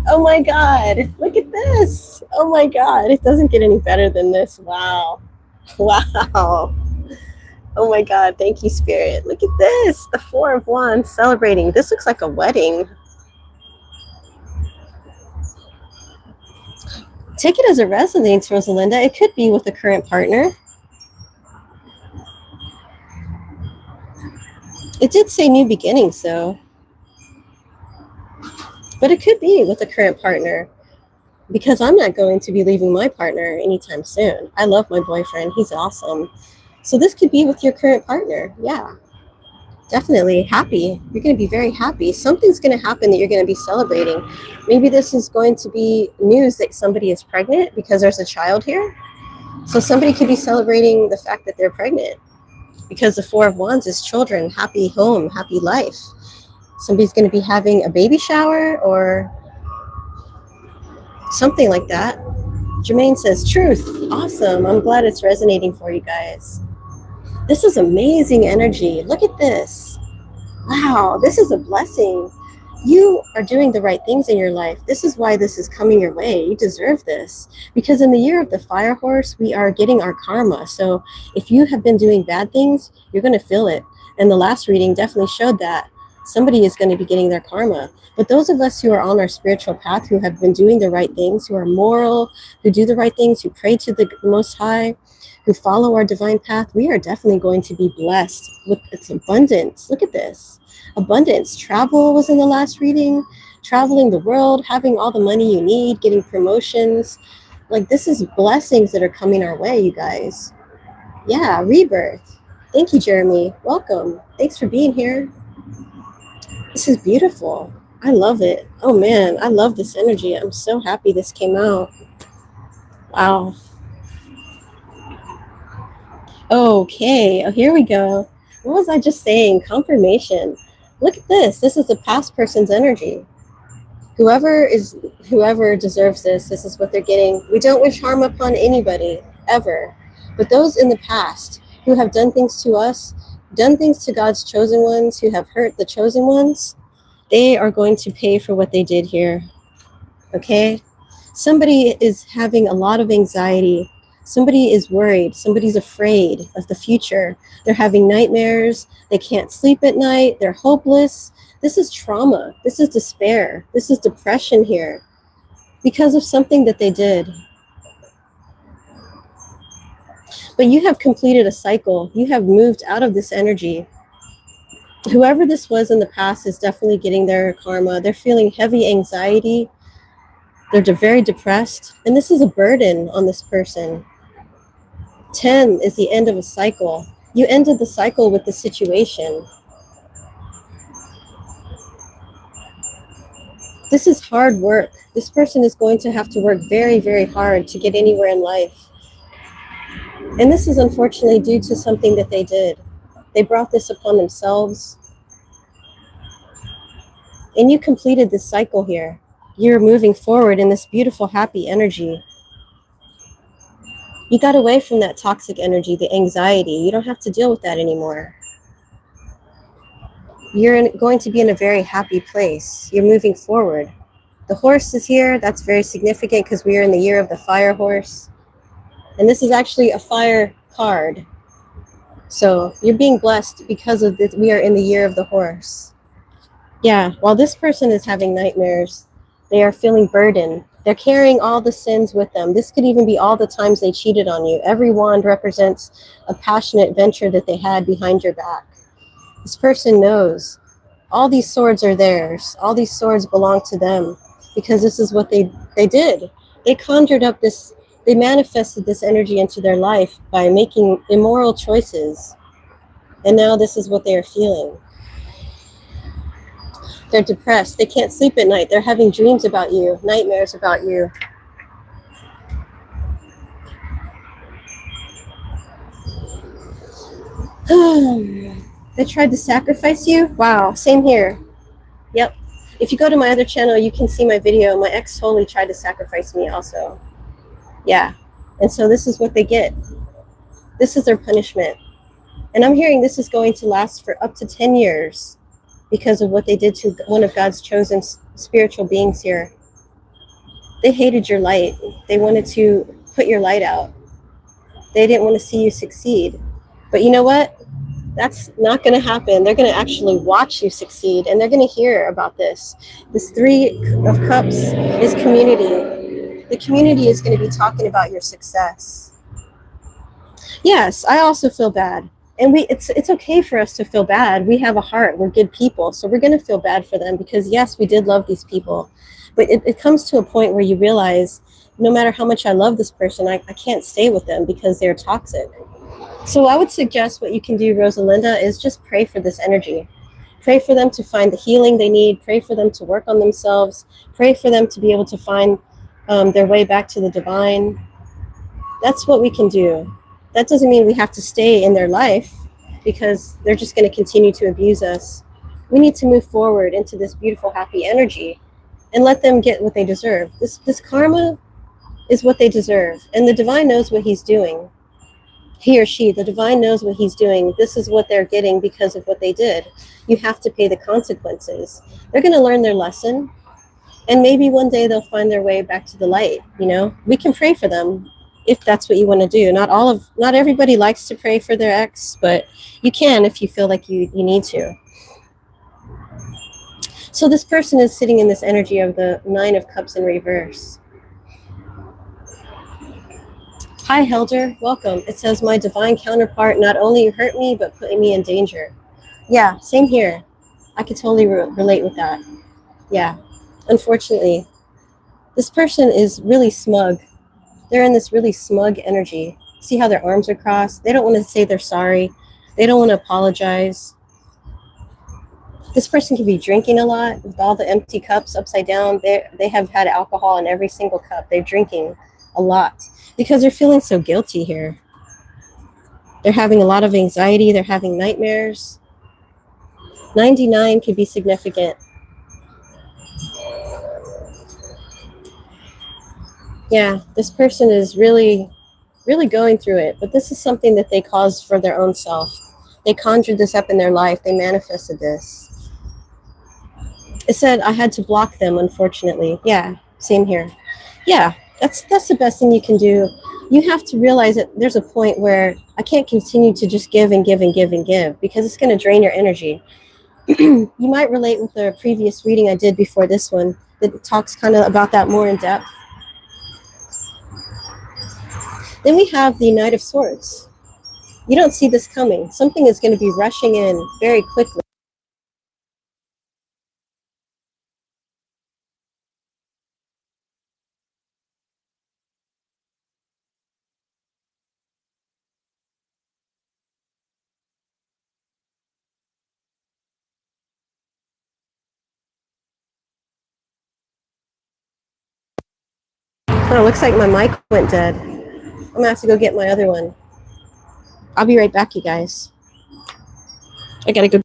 Oh my God, look at this. Oh my God, it doesn't get any better than this. Wow. Wow. Oh my God, thank you, Spirit. Look at this, the Four of Wands celebrating. This looks like a wedding. Take it as it resonates, Rosalinda. It could be with a current partner. It did say new beginnings, though. But it could be with a current partner because I'm not going to be leaving my partner anytime soon. I love my boyfriend. He's awesome. So this could be with your current partner. Yeah, definitely happy. You're going to be very happy. Something's going to happen that you're going to be celebrating. Maybe this is going to be news that somebody is pregnant because there's a child here. So somebody could be celebrating the fact that they're pregnant because the Four of Wands is children, happy home, happy life. Somebody's going to be having a baby shower or something like that. Jermaine says, truth. Awesome. I'm glad it's resonating for you guys. This is amazing energy. Look at this. Wow, this is a blessing. You are doing the right things in your life. This is why this is coming your way. You deserve this. Because in the year of the fire horse, we are getting our karma. So if you have been doing bad things, you're going to feel it. And the last reading definitely showed that. Somebody is going to be getting their karma. But those of us who are on our spiritual path, who have been doing the right things, who are moral, who do the right things, who pray to the Most High, who follow our divine path, we are definitely going to be blessed with its abundance. Look at this. Abundance. Travel was in the last reading. Traveling the world, having all the money you need, getting promotions. Like, this is blessings that are coming our way, you guys. Yeah, rebirth. Thank you, Jeremy. Welcome. Thanks for being here. This is beautiful. I love it. Oh man, I love this energy. I'm so happy this came out. Wow. Okay, oh, here we go. What was I just saying? Confirmation. Look at this. This is the past person's energy. Whoever deserves this, this is what they're getting. We don't wish harm upon anybody, ever. But those in the past who have done things to us, done things to God's chosen ones, who have hurt the chosen ones, they are going to pay for what they did here. Okay? Somebody is having a lot of anxiety. Somebody is worried. Somebody's afraid of the future. They're having nightmares. They can't sleep at night. They're hopeless. This is trauma. This is despair. This is depression here because of something that they did. But you have completed a cycle. You have moved out of this energy. Whoever this was in the past is definitely getting their karma. They're feeling heavy anxiety. They're very depressed. And this is a burden on this person. 10 is the end of a cycle. You ended the cycle with the situation. This is hard work. This person is going to have to work very, very hard to get anywhere in life. And this is unfortunately due to something that they did. They brought this upon themselves. And you completed this cycle here. You're moving forward in this beautiful, happy energy. You got away from that toxic energy, the anxiety. You don't have to deal with that anymore. You're going to be in a very happy place. You're moving forward. The horse is here. That's very significant because we are in the year of the fire horse. And this is actually a fire card. So you're being blessed because of this. We are in the year of the horse. Yeah, while this person is having nightmares, they are feeling burdened. They're carrying all the sins with them. This could even be all the times they cheated on you. Every wand represents a passionate venture that they had behind your back. This person knows all these swords are theirs. All these swords belong to them because this is what they did. They conjured up this, they manifested this energy into their life by making immoral choices. And now this is what they are feeling. They're depressed. They can't sleep at night. They're having dreams about you, nightmares about you. They tried to sacrifice you? Wow, same here. Yep. If you go to my other channel, you can see my video. My ex totally tried to sacrifice me also. Yeah. And so this is what they get. This is their punishment. And I'm hearing this is going to last for up to 10 years. Because of what they did to one of God's chosen spiritual beings here. They hated your light. They wanted to put your light out. They didn't want to see you succeed. But you know what? That's not going to happen. They're going to actually watch you succeed, and they're going to hear about this. This 3 of Cups is community. The community is going to be talking about your success. Yes, I also feel bad. And it's okay for us to feel bad. We have a heart. We're good people. So we're going to feel bad for them because, yes, we did love these people. But it comes to a point where you realize no matter how much I love this person, I can't stay with them because they're toxic. So I would suggest what you can do, Rosalinda, is just pray for this energy. Pray for them to find the healing they need. Pray for them to work on themselves. Pray for them to be able to find their way back to the divine. That's what we can do. That doesn't mean we have to stay in their life because they're just going to continue to abuse us. We need to move forward into this beautiful, happy energy and let them get what they deserve. This karma is what they deserve. And the divine knows what he's doing. He or she, the divine knows what he's doing. This is what they're getting because of what they did. You have to pay the consequences. They're going to learn their lesson. And maybe one day they'll find their way back to the light. You know, we can pray for them. If that's what you want to do. Not everybody likes to pray for their ex, but you can if you feel like you need to. So this person is sitting in this energy of the 9 of Cups in reverse. Hi, Helder. Welcome. It says, my divine counterpart not only hurt me, but put me in danger. Yeah, same here. I could totally relate with that. Yeah, unfortunately. This person is really smug. They're in this really smug energy. See how their arms are crossed? They don't want to say they're sorry. They don't want to apologize. This person could be drinking a lot with all the empty cups upside down. They have had alcohol in every single cup. They're drinking a lot because they're feeling so guilty here. They're having a lot of anxiety. They're having nightmares. 99 could be significant. Yeah, this person is really going through it, but this is something that they caused for their own self. They conjured this up in their life. They manifested this. It said I had to block them, unfortunately. Yeah, same here. Yeah, that's the best thing you can do. You have to realize that there's a point where I can't continue to just give and give and give and give because it's going to drain your energy. You might relate with the previous reading I did before this one that talks kind of about that more in depth. Then we have the Knight of Swords. You don't see this coming. Something is going to be rushing in very quickly. Oh, looks like my mic went dead. I'm going to have to go get my other one. I'll be right back, you guys. I got to go.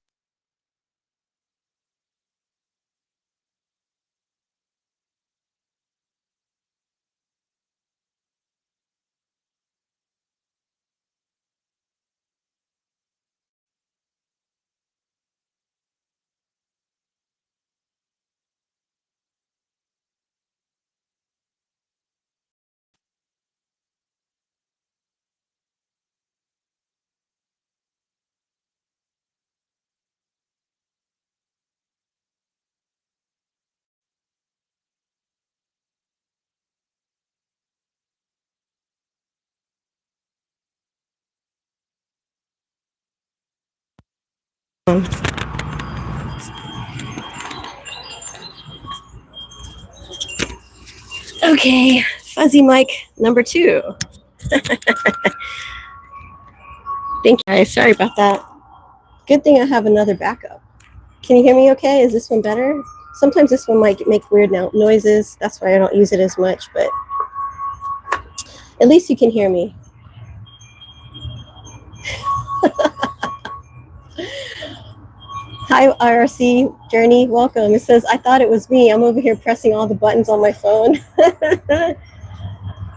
Okay, fuzzy mic number 2. Thank you guys. Sorry about that. Good thing I have another backup. Can you hear me okay? Is this one better? Sometimes this one might make weird noises. That's why I don't use it as much, but at least you can hear me. Hi, IRC Journey. Welcome. It says, I thought it was me. I'm over here pressing all the buttons on my phone.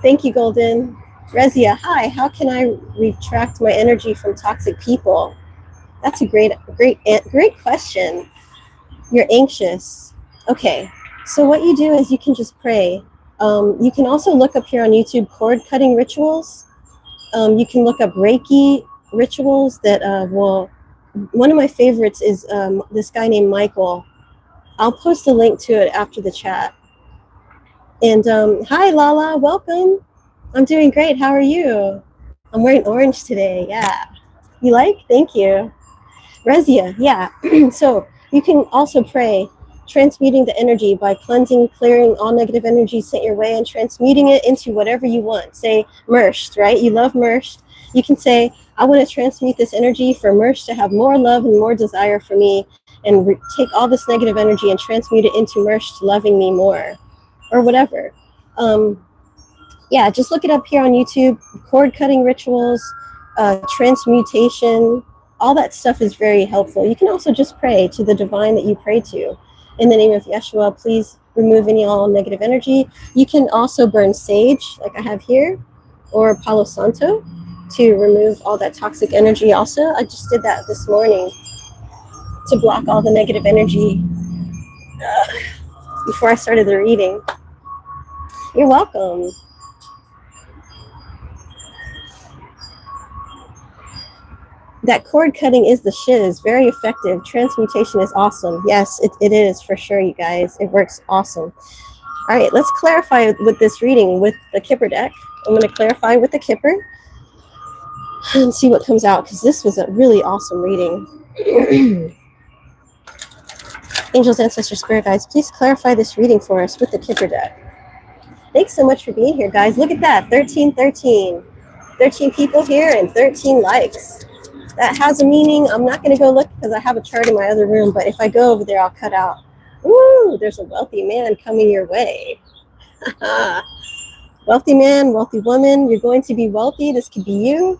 Thank you, Golden. Rezia, hi. How can I retract my energy from toxic people? That's a great question. You're anxious. Okay. So what you do is you can just pray. You can also look up here on YouTube cord cutting rituals. You can look up Reiki rituals that will. One of my favorites is this guy named Michael. I'll post a link to it after the chat. And hi, Lala. Welcome. I'm doing great. How are you? I'm wearing orange today. Yeah. You like? Thank you. Rezia. Yeah. So you can also pray, transmuting the energy by cleansing, clearing all negative energy sent your way and transmuting it into whatever you want. Say Mersh, right? You love Mersh. You can say, I want to transmute this energy for Mersh to have more love and more desire for me, and take all this negative energy and transmute it into Mersh loving me more, or whatever. Yeah, just look it up here on YouTube. Cord cutting rituals, transmutation, all that stuff is very helpful. You can also just pray to the divine that you pray to. In the name of Yeshua, please remove any all negative energy. You can also burn sage, like I have here, or Palo Santo, to remove all that toxic energy also. I just did that this morning to block all the negative energy before I started the reading. You're welcome. That cord cutting is the shit. Is very effective. Transmutation is awesome. Yes, it is for sure, you guys. It works awesome. All right, let's clarify with this reading with the Kipper deck. I'm going to clarify with the Kipper and see what comes out, because this was a really awesome reading. Angels, ancestors, spirit guides, please clarify this reading for us with the Kipper deck. Thanks so much for being here, guys. Look at that, 13 people here and 13 likes. That has a meaning. I'm not going to go look because I have a chart in my other room, but if I go over there, I'll cut out. Ooh, there's a wealthy man coming your way. Wealthy man, wealthy woman, you're going to be wealthy. This could be you.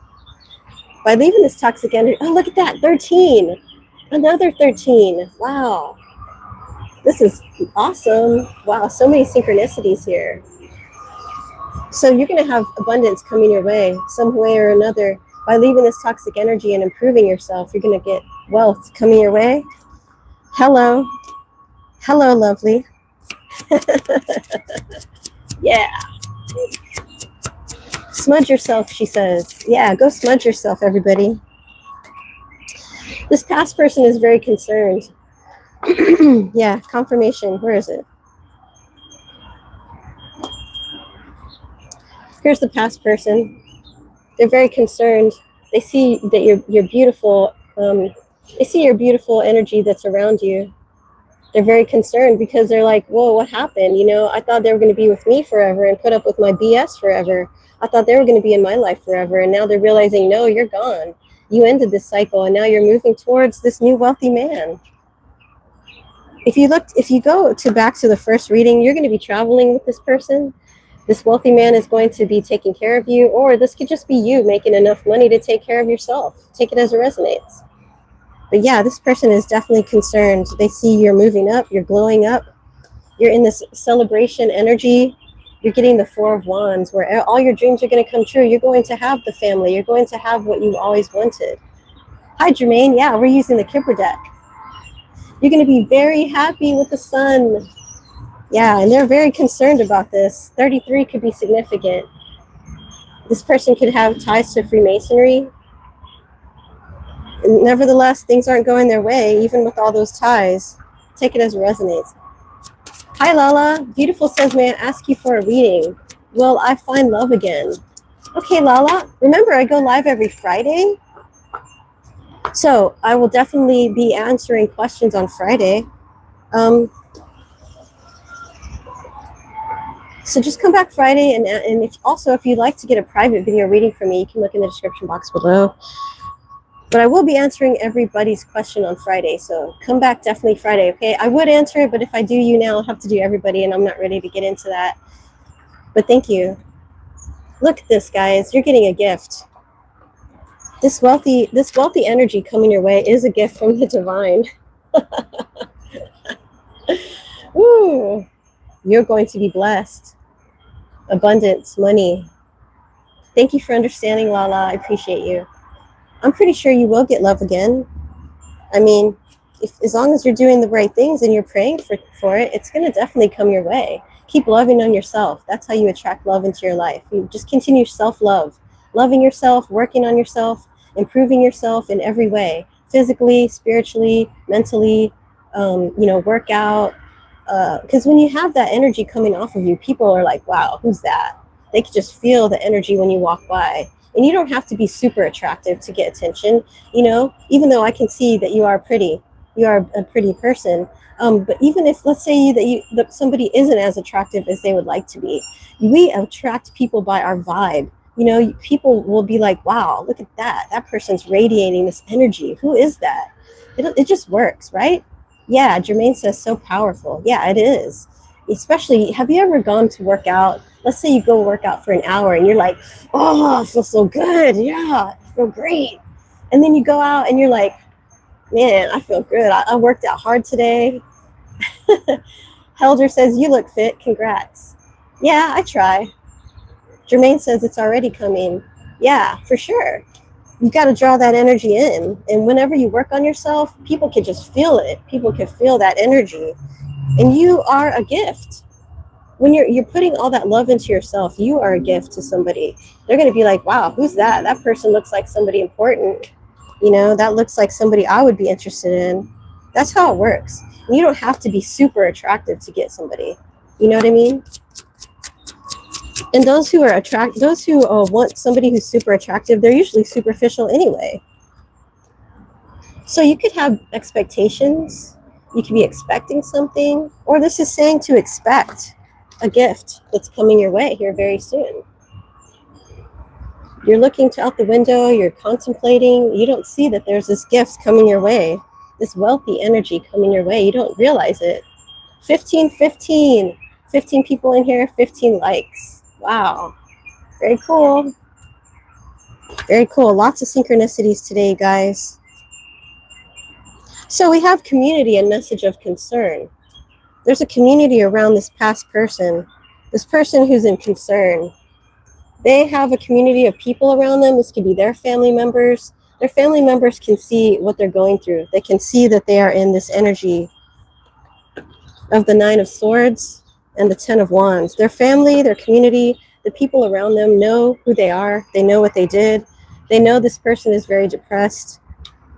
By leaving this toxic energy. Oh, look at that, 13. Another 13. Wow. This is awesome. Wow, so many synchronicities here. So you're going to have abundance coming your way, some way or another. By leaving this toxic energy and improving yourself, you're going to get wealth coming your way. Hello. Hello, lovely. Yeah. Smudge yourself, she says. Yeah, go smudge yourself, everybody. This past person is very concerned. Yeah, confirmation. Where is it? Here's the past person. They're very concerned. They see that you're beautiful. They see your beautiful energy that's around you. They're very concerned because they're like, whoa, what happened? You know, I thought they were going to be with me forever and put up with my BS forever. I thought they were going to be in my life forever. And now they're realizing, no, you're gone. You ended this cycle and now you're moving towards this new wealthy man. If you go to back to the first reading, you're going to be traveling with this person. This wealthy man is going to be taking care of you, or this could just be you making enough money to take care of yourself. Take it as it resonates. But yeah, this person is definitely concerned. They see you're moving up, you're glowing up, you're in this celebration energy. You're getting the Four of Wands where all your dreams are going to come true. You're going to have the family. You're going to have what you always wanted. Hi, Jermaine. Yeah, we're using the Kipper deck. You're going to be very happy with the sun. Yeah, and they're very concerned about this. 33 could be significant. This person could have ties to Freemasonry. And nevertheless, things aren't going their way, even with all those ties. Take it as it resonates. Hi, Lala. Beautiful says, may I ask you for a reading? Will I find love again? Okay, Lala. Remember, I go live every Friday. So I will definitely be answering questions on Friday. So just come back Friday, and if you'd like to get a private video reading from me, you can look in the description box below. But I will be answering everybody's question on Friday, so come back definitely Friday, okay? I would answer it, but if I do you now, I'll have to do everybody, and I'm not ready to get into that. But thank you. Look at this, guys. You're getting a gift. This wealthy energy coming your way is a gift from the divine. Ooh, you're going to be blessed. Abundance, money. Thank you for understanding, Lala. I appreciate you. I'm pretty sure you will get love again. I mean, as long as you're doing the right things and you're praying for it, it's going to definitely come your way. Keep loving on yourself. That's how you attract love into your life. You just continue self-love, loving yourself, working on yourself, improving yourself in every way, physically, spiritually, mentally, work out. Because when you have that energy coming off of you, people are like, wow, who's that? They can just feel the energy when you walk by. And you don't have to be super attractive to get attention, even though I can see that you are pretty. You are a pretty person. But even if, let's say that somebody isn't as attractive as they would like to be, we attract people by our vibe. People will be like, wow, look at that. That person's radiating this energy. Who is that? It just works, right? Yeah, Jermaine says so powerful. Yeah, it is. Especially, have you ever gone to work out? Let's say you go work out for an hour and you're like, oh, I feel so good. Yeah, I feel great. And then you go out and you're like, man, I feel good. I worked out hard today. Helder says, you look fit. Congrats. Yeah, I try. Jermaine says it's already coming. Yeah, for sure. You got to draw that energy in. And whenever you work on yourself, people can just feel it. People can feel that energy. And you are a gift. When you're putting all that love into yourself, you are a gift to somebody. They're going to be like, wow, who's that? That person looks like somebody important. That looks like somebody I would be interested in. That's how it works. And you don't have to be super attractive to get somebody. You know what I mean? And those who want somebody who's super attractive, they're usually superficial anyway. So you could have expectations. You could be expecting something, or this is saying to expect a gift that's coming your way here very soon. You're looking out the window, you're contemplating, you don't see that there's this gift coming your way, this wealthy energy coming your way. You don't realize it. 15 people in here, 15 likes. Wow. Very cool. Very cool. Lots of synchronicities today, guys. So we have community and message of concern. There's a community around this past person, this person who's in concern. They have a community of people around them. This could be their family members. Their family members can see what they're going through. They can see that they are in this energy of the Nine of Swords and the Ten of Wands. Their family, their community, the people around them know who they are. They know what they did. They know this person is very depressed.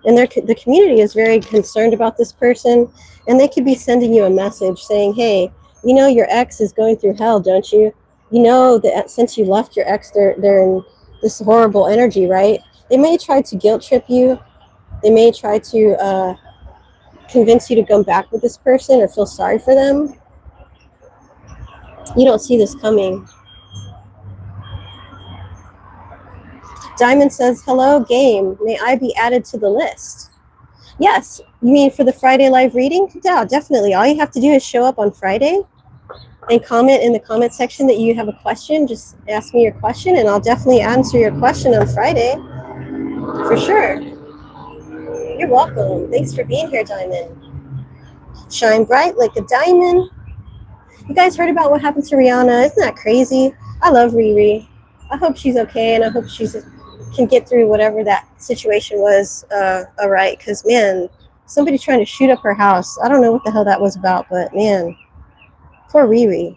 And the community is very concerned about this person. And they could be sending you a message saying, hey, your ex is going through hell, don't you? You know that since you left your ex, they're in this horrible energy, right? They may try to guilt trip you. They may try to convince you to come back with this person or feel sorry for them. You don't see this coming. Diamond says, hello, game. May I be added to the list? Yes. You mean for the Friday live reading? Yeah, definitely. All you have to do is show up on Friday and comment in the comment section that you have a question. Just ask me your question, and I'll definitely answer your question on Friday. For sure. You're welcome. Thanks for being here, Diamond. Shine bright like a diamond. You guys heard about what happened to Rihanna? Isn't that crazy? I love Riri. I hope she's okay, and I hope she can get through whatever that situation was all right. Because, man, somebody trying to shoot up her house. I don't know what the hell that was about, but, man, poor Riri.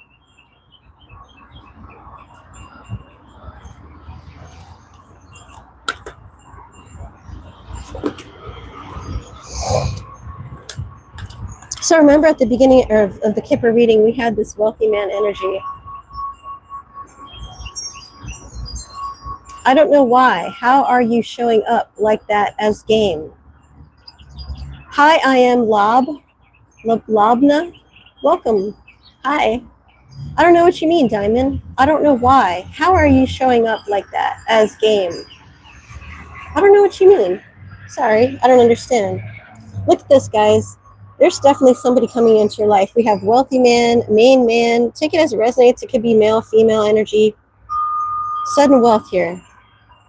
So remember at the beginning of the Kippur reading, we had this wealthy man energy. I don't know why. How are you showing up like that as game? Hi, I am Lobna. Welcome. Hi. I don't know what you mean, Diamond. I don't know why. How are you showing up like that as game? I don't know what you mean. Sorry, I don't understand. Look at this, guys. There's definitely somebody coming into your life. We have wealthy man, main man. Take it as it resonates. It could be male, female energy. Sudden wealth here.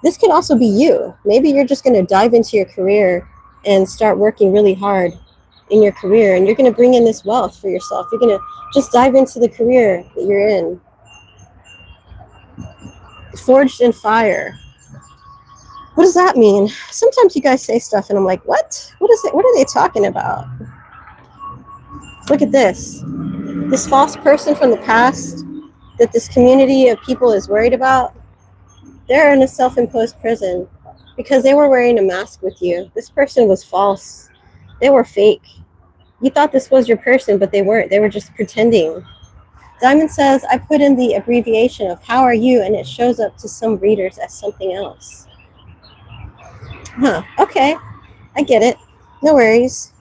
This could also be you. Maybe you're just going to dive into your career and start working really hard in your career, and you're going to bring in this wealth for yourself. You're going to just dive into the career that you're in. Forged in fire. What does that mean? Sometimes you guys say stuff and I'm like, what? What is it? What are they talking about? Look at this. This false person from the past that this community of people is worried about, they're in a self-imposed prison because they were wearing a mask with you. This person was false. They were fake. You thought this was your person, but they weren't. They were just pretending. Diamond says, I put in the abbreviation of how are you, and it shows up to some readers as something else. Huh, okay. I get it. No worries.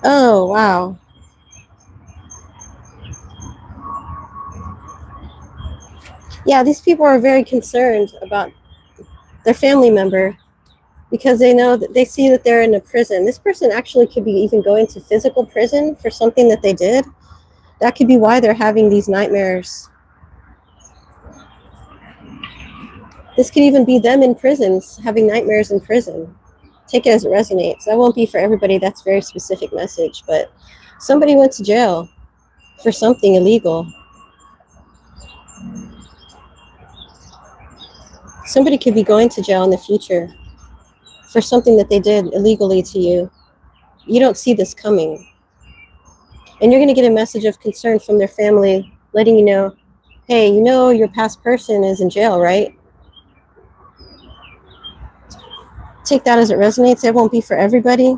Oh, wow. Yeah, these people are very concerned about their family member because they know that they see that they're in a prison. This person actually could be even going to physical prison for something that they did. That could be why they're having these nightmares. This could even be them in prisons, having nightmares in prison. Take it as it resonates. That won't be for everybody. That's a very specific message. But somebody went to jail for something illegal. Somebody could be going to jail in the future for something that they did illegally to you. You don't see this coming. And you're going to get a message of concern from their family, letting you know, hey, you know your past person is in jail, right? Take that as it resonates. It won't be for everybody.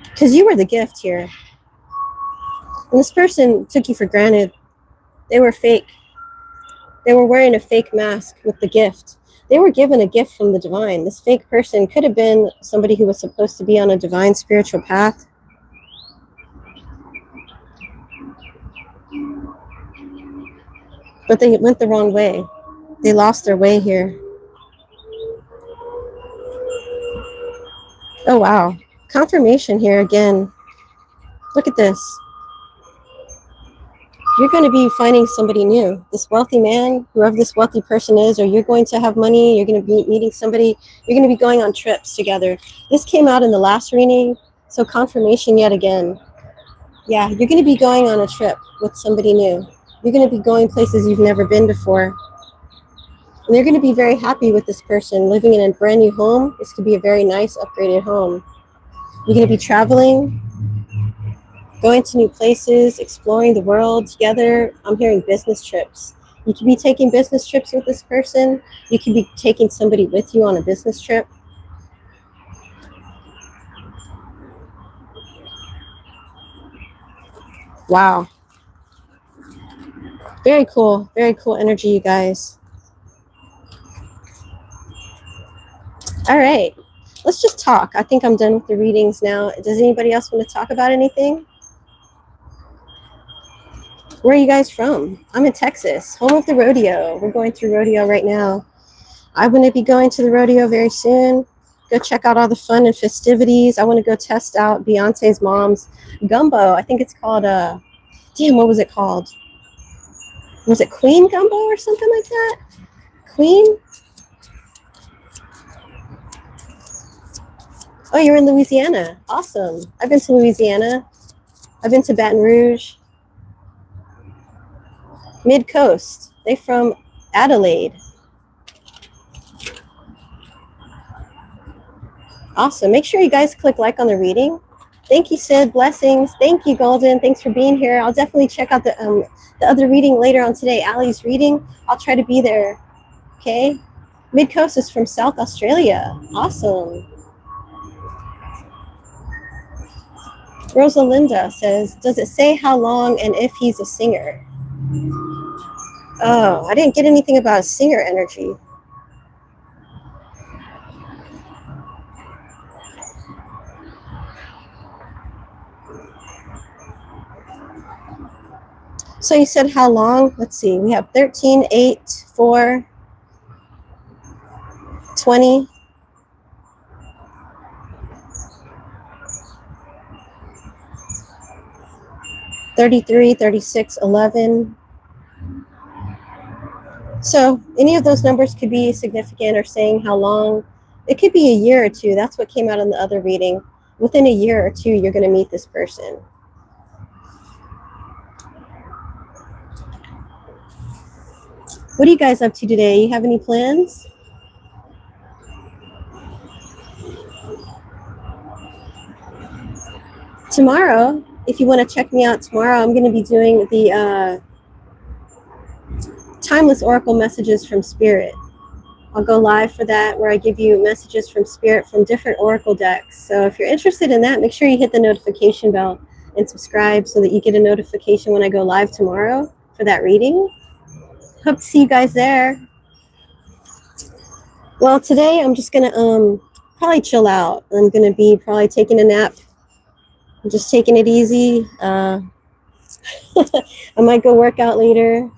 Because you were the gift here. And this person took you for granted. They were fake. They were wearing a fake mask with the gift. They were given a gift from the divine. This fake person could have been somebody who was supposed to be on a divine spiritual path. But they went the wrong way. They lost their way here. Oh, wow. Confirmation here again. Look at this. You're going to be finding somebody new. This wealthy man, whoever this wealthy person is, or you're going to have money, you're going to be meeting somebody, you're going to be going on trips together. This came out in the last reading, so confirmation yet again. Yeah, you're going to be going on a trip with somebody new. You're going to be going places you've never been before. And they're going to be very happy with this person living in a brand new home. This could be a very nice upgraded home. You're going to be traveling, going to new places, exploring the world together. I'm hearing business trips. You could be taking business trips with this person. You could be taking somebody with you on a business trip. Wow. Very cool. Very cool energy, you guys. All right. Let's just talk. I think I'm done with the readings now. Does anybody else want to talk about anything? Where are you guys from? I'm in Texas, home of the rodeo. We're going through rodeo right now. I'm going to be going to the rodeo very soon. Go check out all the fun and festivities. I want to go test out Beyonce's mom's gumbo. I think it's called, what was it called? Was it Queen Gumbo or something like that? Queen? Oh, you're in Louisiana. Awesome. I've been to Louisiana. I've been to Baton Rouge. Mid-Coast. They from Adelaide. Awesome. Make sure you guys click like on the reading. Thank you, Sid. Blessings. Thank you, Golden. Thanks for being here. I'll definitely check out the other reading later on today, Allie's reading. I'll try to be there. Okay. Mid-Coast is from South Australia. Awesome. Rosalinda says, does it say how long and if he's a singer? Oh, I didn't get anything about singer energy. So you said how long? Let's see. We have 13, 8, 4, 20. 33, 36, 11. So any of those numbers could be significant or saying how long. It could be a year or two. That's what came out in the other reading. Within a year or two, you're going to meet this person. What are you guys up to today? You have any plans? Tomorrow, if you want to check me out tomorrow, I'm going to be doing the Timeless Oracle Messages from Spirit. I'll go live for that, where I give you messages from Spirit from different Oracle decks. So if you're interested in that, make sure you hit the notification bell and subscribe so that you get a notification when I go live tomorrow for that reading. Hope to see you guys there. Well, today I'm just going to probably chill out. I'm going to be probably taking a nap. I'm just taking it easy. I might go work out later.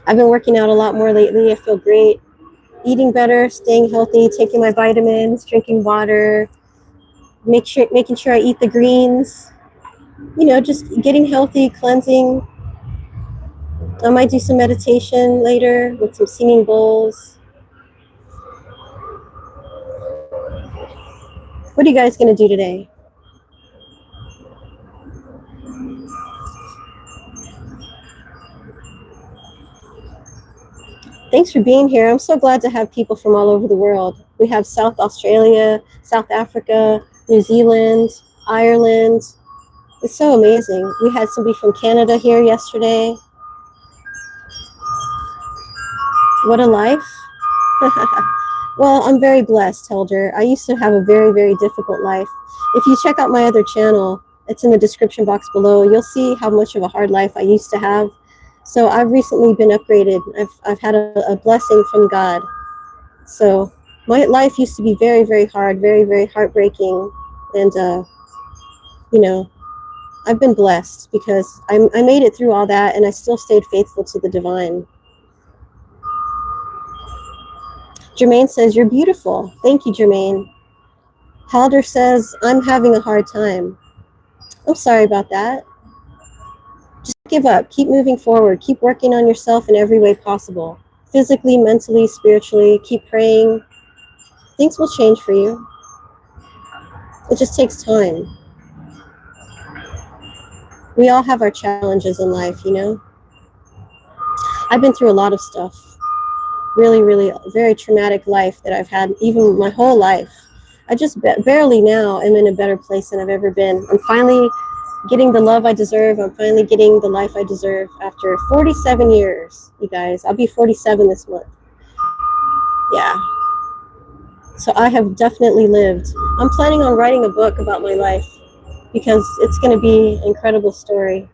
I've been working out a lot more lately. I feel great. Eating better, staying healthy, taking my vitamins, drinking water, making sure I eat the greens. You know, just getting healthy, cleansing. I might do some meditation later with some singing bowls. What are you guys going to do today? Thanks for being here. I'm so glad to have people from all over the world. We have South Australia, South Africa, New Zealand, Ireland. It's so amazing. We had somebody from Canada here yesterday. What a life. Well, I'm very blessed, Helder. I used to have a very, very difficult life. If you check out my other channel, it's in the description box below. You'll see how much of a hard life I used to have. So I've recently been upgraded. I've had a blessing from God. So my life used to be very, very hard, very, very heartbreaking. And, you know, I've been blessed because I made it through all that and I still stayed faithful to the divine. Jermaine says, you're beautiful. Thank you, Jermaine. Halder says, I'm having a hard time. I'm sorry about that. Just give up. Keep moving forward. Keep working on yourself in every way possible. Physically, mentally, spiritually. Keep praying. Things will change for you. It just takes time. We all have our challenges in life, you know? I've been through a lot of stuff. Really, really very traumatic life that I've had even my whole life. I just barely now am in a better place than I've ever been. I'm finally getting the love I deserve. I'm finally getting the life I deserve after 47 years, you guys. I'll be 47 this month. Yeah. So I have definitely lived. I'm planning on writing a book about my life because it's going to be an incredible story.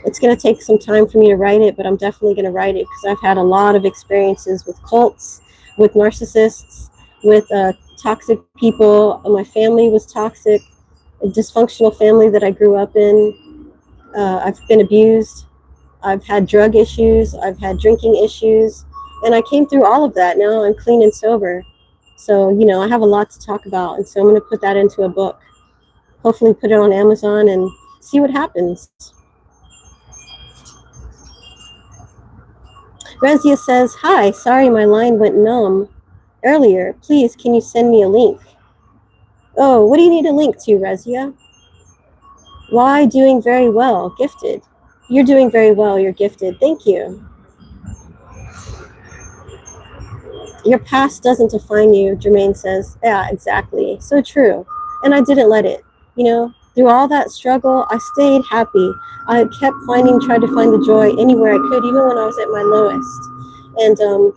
It's going to take some time for me to write it, but I'm definitely going to write it because I've had a lot of experiences with cults, with narcissists, with toxic people. My family was toxic, a dysfunctional family that I grew up in. I've been abused. I've had drug issues. I've had drinking issues. And I came through all of that. Now I'm clean and sober. So, I have a lot to talk about. And so I'm going to put that into a book. Hopefully put it on Amazon and see what happens. Rezia says, hi, sorry my line went numb earlier. Please, can you send me a link? Oh, what do you need a link to, Rezia? Why doing very well? Gifted. You're doing very well. You're gifted. Thank you. Your past doesn't define you, Jermaine says. Yeah, exactly. So true. And I didn't let it. Through all that struggle, I stayed happy. I kept tried to find the joy anywhere I could, even when I was at my lowest. And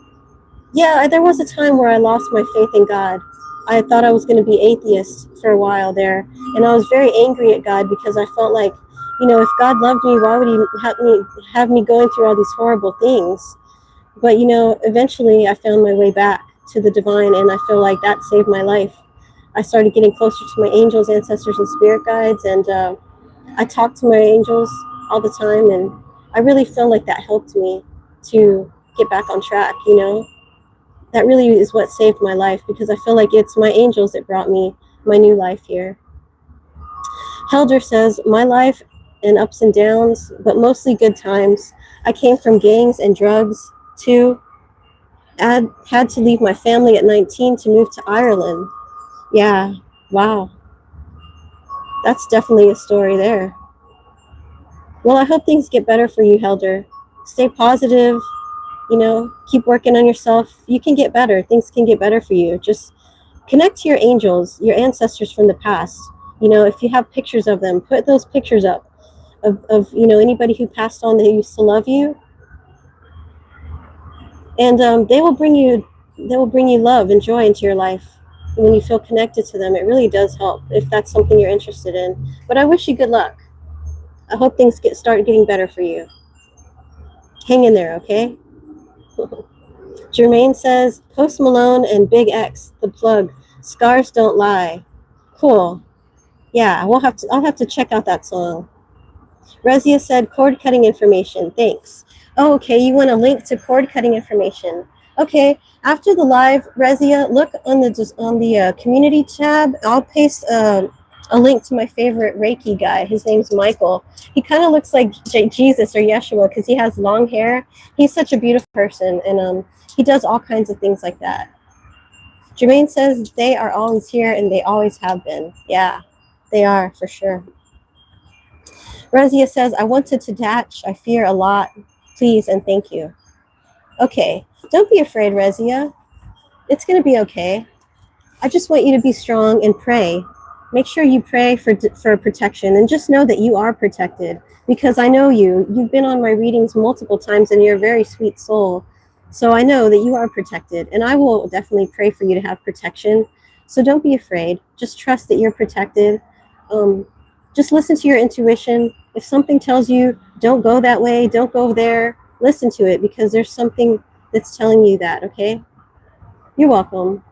yeah, there was a time where I lost my faith in God. I thought I was going to be atheist for a while there. And I was very angry at God because I felt like, if God loved me, why would he have me going through all these horrible things? But, eventually I found my way back to the divine, and I feel like that saved my life. I started getting closer to my angels, ancestors, and spirit guides, and I talk to my angels all the time, and I really feel like that helped me to get back on track, That really is what saved my life, because I feel like it's my angels that brought me my new life here. Helder says, my life and ups and downs, but mostly good times. I came from gangs and drugs, too. I had to leave my family at 19 to move to Ireland. Yeah, wow. That's definitely a story there. Well, I hope things get better for you, Helder. Stay positive, keep working on yourself. You can get better. Things can get better for you. Just connect to your angels, your ancestors from the past. If you have pictures of them, put those pictures up of anybody who passed on that used to love you. And they will bring you love and joy into your life. And when you feel connected to them, it really does help if that's something you're interested in. But I wish you good luck. I hope things start getting better for you. Hang in there, okay? Jermaine says, Post Malone and Big X, the plug. Scars don't lie. Cool. Yeah, I'll have to check out that song. Rezia said, cord cutting information. Thanks. Oh, okay. You want a link to cord cutting information? Okay. After the live, Rezia, look on the community tab. I'll paste a link to my favorite Reiki guy. His name's Michael. He kind of looks like Jesus or Yeshua because he has long hair. He's such a beautiful person, and he does all kinds of things like that. Jermaine says they are always here and they always have been. Yeah, they are for sure. Rezia says, I want to detach. I fear a lot. Please and thank you. Okay, don't be afraid, Rezia. It's going to be okay. I just want you to be strong and pray. Make sure you pray for protection, and just know that you are protected, because I know you. You've been on my readings multiple times and you're a very sweet soul. So I know that you are protected, and I will definitely pray for you to have protection. So don't be afraid. Just trust that you're protected. Just listen to your intuition. If something tells you, don't go that way, don't go there, listen to it, because there's something that's telling you that, okay? You're welcome.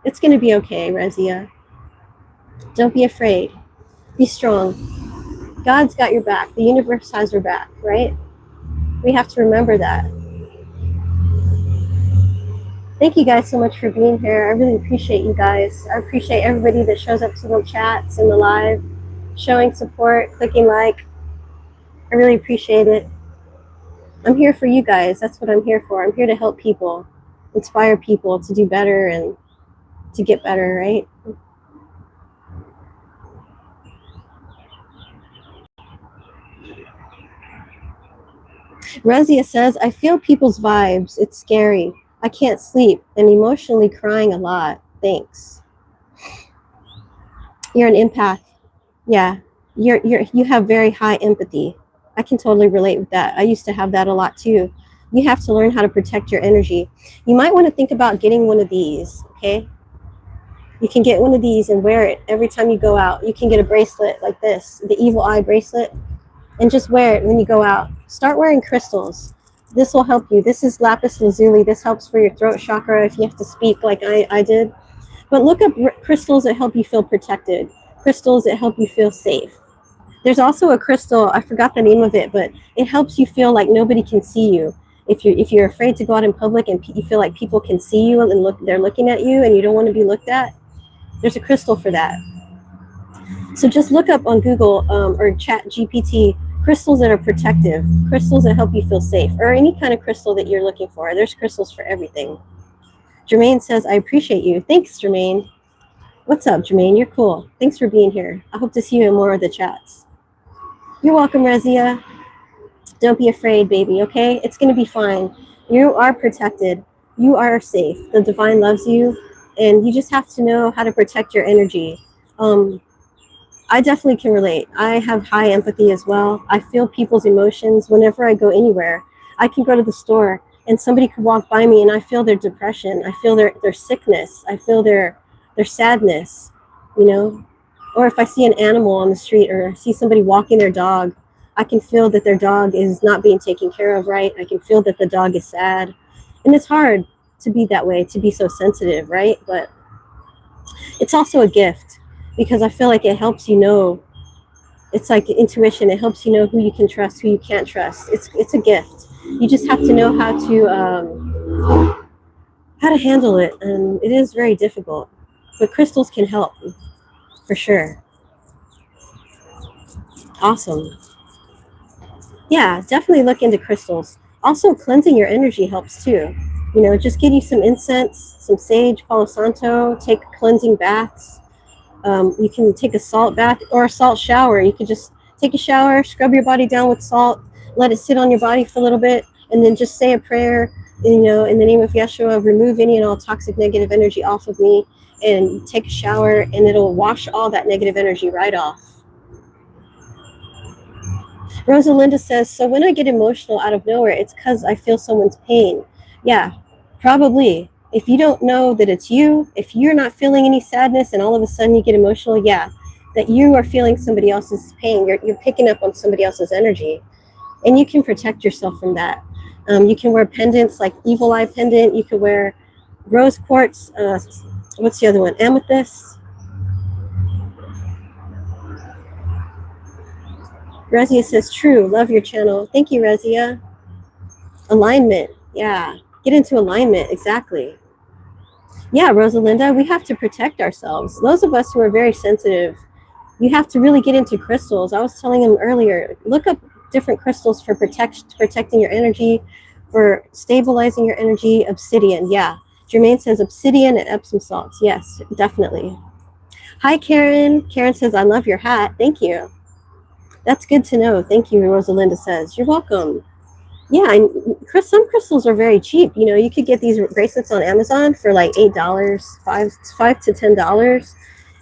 It's going to be okay, Rezia. Don't be afraid. Be strong. God's got your back. The universe has your back, right? We have to remember that. Thank you guys so much for being here. I really appreciate you guys. I appreciate everybody that shows up to the chats and the live, showing support, clicking like. I really appreciate it. I'm here for you guys. That's what I'm here for. I'm here to help people, inspire people to do better and to get better, right? Rezia says, I feel people's vibes. It's scary. I can't sleep and emotionally crying a lot. Thanks. You're an empath. Yeah. You have very high empathy. I can totally relate with that. I used to have that a lot too. You have to learn how to protect your energy. You might want to think about getting one of these, okay? You can get one of these and wear it every time you go out. You can get a bracelet like this, the evil eye bracelet. and just wear it when you go out. Start wearing crystals. This will help you. This is lapis lazuli. This helps for your throat chakra if you have to speak like I did. But look up crystals that help you feel protected, crystals that help you feel safe. There's also a crystal, I forgot the name of it, but it helps you feel like nobody can see you. If you're afraid to go out in public and you feel like people can see you and they're looking at you and you don't want to be looked at, there's a crystal for that. So just look up on Google or Chat GPT crystals that are protective, crystals that help you feel safe, or any kind of crystal that you're looking for. There's crystals for everything. Jermaine says, I appreciate you. Thanks, Jermaine. What's up, Jermaine? You're cool. Thanks for being here. I hope to see you in more of the chats. You're welcome, Rezia. Don't be afraid, baby, okay? It's going to be fine. You are protected. You are safe. The divine loves you, and you just have to know how to protect your energy. I definitely can relate. I have high empathy as well. I feel people's emotions whenever I go anywhere. I can go to the store and somebody could walk by me and I feel their depression. I feel their sickness. I feel their sadness, you know? Or if I see an animal on the street or see somebody walking their dog, I can feel that their dog is not being taken care of right. I can feel that the dog is sad. And it's hard to be that way, to be so sensitive, right? But it's also a gift because I feel like it helps you know. It's like intuition. It helps you know who you can trust, who you can't trust. It's a gift. You just have to know how to handle it, and it is very difficult. But crystals can help, for sure. Awesome. Yeah, definitely look into crystals. Also, cleansing your energy helps too. You know, just get you some incense, some sage, Palo Santo, take cleansing baths. You can take a salt bath or a salt shower. You could just take a shower, scrub your body down with salt, let it sit on your body for a little bit, and then just say a prayer, you know, in the name of Yeshua, remove any and all toxic negative energy off of me, and take a shower, and it'll wash all that negative energy right off. Rosalinda says, so when I get emotional out of nowhere, it's because I feel someone's pain. Yeah, probably. If you don't know that it's you, if you're not feeling any sadness and all of a sudden you get emotional, yeah, that you are feeling somebody else's pain. You're picking up on somebody else's energy. And you can protect yourself from that. You can wear pendants like Evil Eye pendant. You can wear rose quartz. What's the other one? Amethyst. Rezia says, true. Love your channel. Thank you, Rezia. Alignment. Yeah. Get into alignment. Exactly. Yeah, Rosalinda, we have to protect ourselves. Those of us who are very sensitive, you have to really get into crystals. I was telling him earlier, look up different crystals for protecting your energy, for stabilizing your energy. Obsidian. Yeah. Jermaine says obsidian and Epsom salts. Yes, definitely. Hi, Karen. Karen says, I love your hat. Thank you. That's good to know. Thank you, Rosalinda says. You're welcome. Yeah, and some crystals are very cheap. You know, you could get these bracelets on Amazon for like $8, $5 to $10.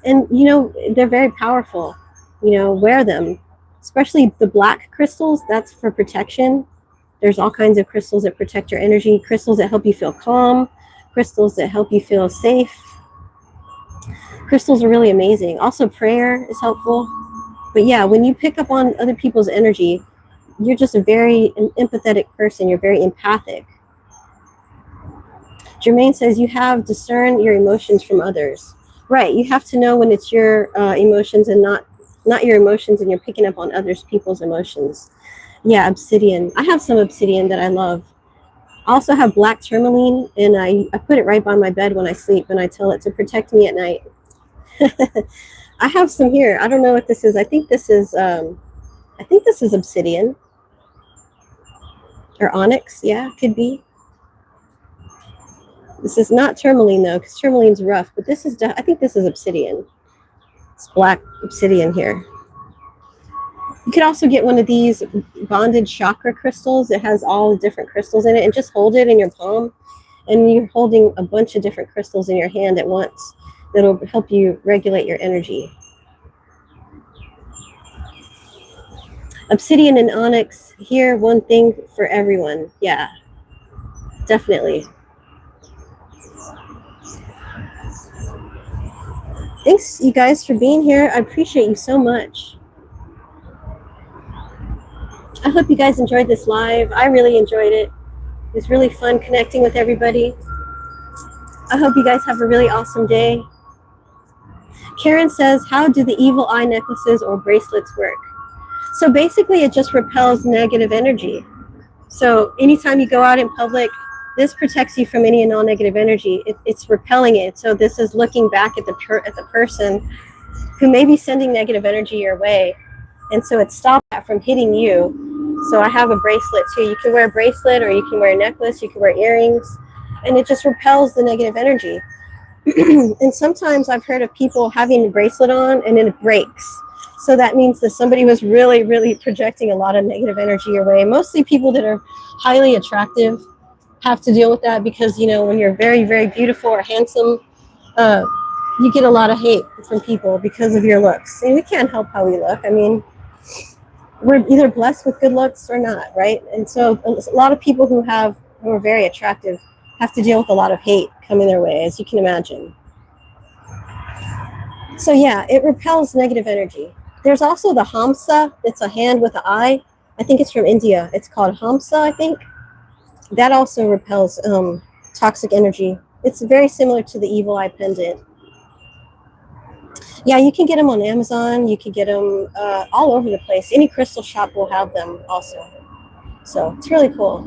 And, you know, they're very powerful. You know, wear them. Especially the black crystals, that's for protection. There's all kinds of crystals that protect your energy. Crystals that help you feel calm. Crystals that help you feel safe. Crystals are really amazing. Also, prayer is helpful. But yeah, when you pick up on other people's energy, you're just a very empathetic person. You're very empathic. Jermaine says you have discern your emotions from others. Right. You have to know when it's your emotions and not your emotions, and you're picking up on others people's emotions. Yeah, obsidian. I have some obsidian that I love. I also have black tourmaline, and I put it right by my bed when I sleep, and I tell it to protect me at night. I have some here. I don't know what this is. I think this is obsidian or onyx. Yeah, could be. This is not tourmaline though, because tourmaline's rough. But this is. I think this is obsidian. It's black obsidian here. You could also get one of these bonded chakra crystals. It has all the different crystals in it, and just hold it in your palm, and you're holding a bunch of different crystals in your hand at once. That'll help you regulate your energy. Obsidian and onyx, here, one thing for everyone. Yeah, definitely. Thanks, you guys, for being here. I appreciate you so much. I hope you guys enjoyed this live. I really enjoyed it. It was really fun connecting with everybody. I hope you guys have a really awesome day. Karen says, how do the evil eye necklaces or bracelets work? So basically it just repels negative energy. So anytime you go out in public, this protects you from any and all negative energy. It's repelling it. So this is looking back at the person who may be sending negative energy your way. And so it stops that from hitting you. So I have a bracelet too. You can wear a bracelet or you can wear a necklace, you can wear earrings, and it just repels the negative energy. And sometimes I've heard of people having a bracelet on and then it breaks. So that means that somebody was really, really projecting a lot of negative energy your way. Mostly people that are highly attractive have to deal with that because, you know, when you're very, very beautiful or handsome, you get a lot of hate from people because of your looks. And we can't help how we look. I mean, we're either blessed with good looks or not, right? And so a lot of people who are very attractive have to deal with a lot of hate coming their way, as you can imagine. So yeah, it repels negative energy. There's also the Hamsa. It's a hand with an eye. I think it's from India. It's called Hamsa, I think. That also repels toxic energy. It's very similar to the evil eye pendant. Yeah, you can get them on Amazon. You can get them all over the place. Any crystal shop will have them also. So it's really cool.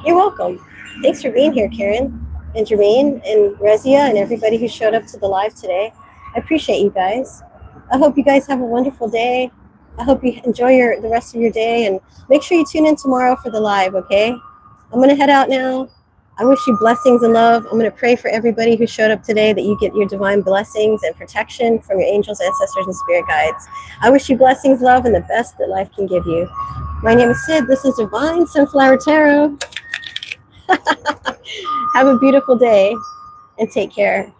You're welcome. Thanks for being here, Karen and Jermaine and Rezia and everybody who showed up to the live today. I appreciate you guys. I hope you guys have a wonderful day. I hope you enjoy the rest of your day, and make sure you tune in tomorrow for the live, okay? I'm going to head out now. I wish you blessings and love. I'm going to pray for everybody who showed up today that you get your divine blessings and protection from your angels, ancestors, and spirit guides. I wish you blessings, love, and the best that life can give you. My name is Sid. This is Divine Sunflower Tarot. Have a beautiful day and take care.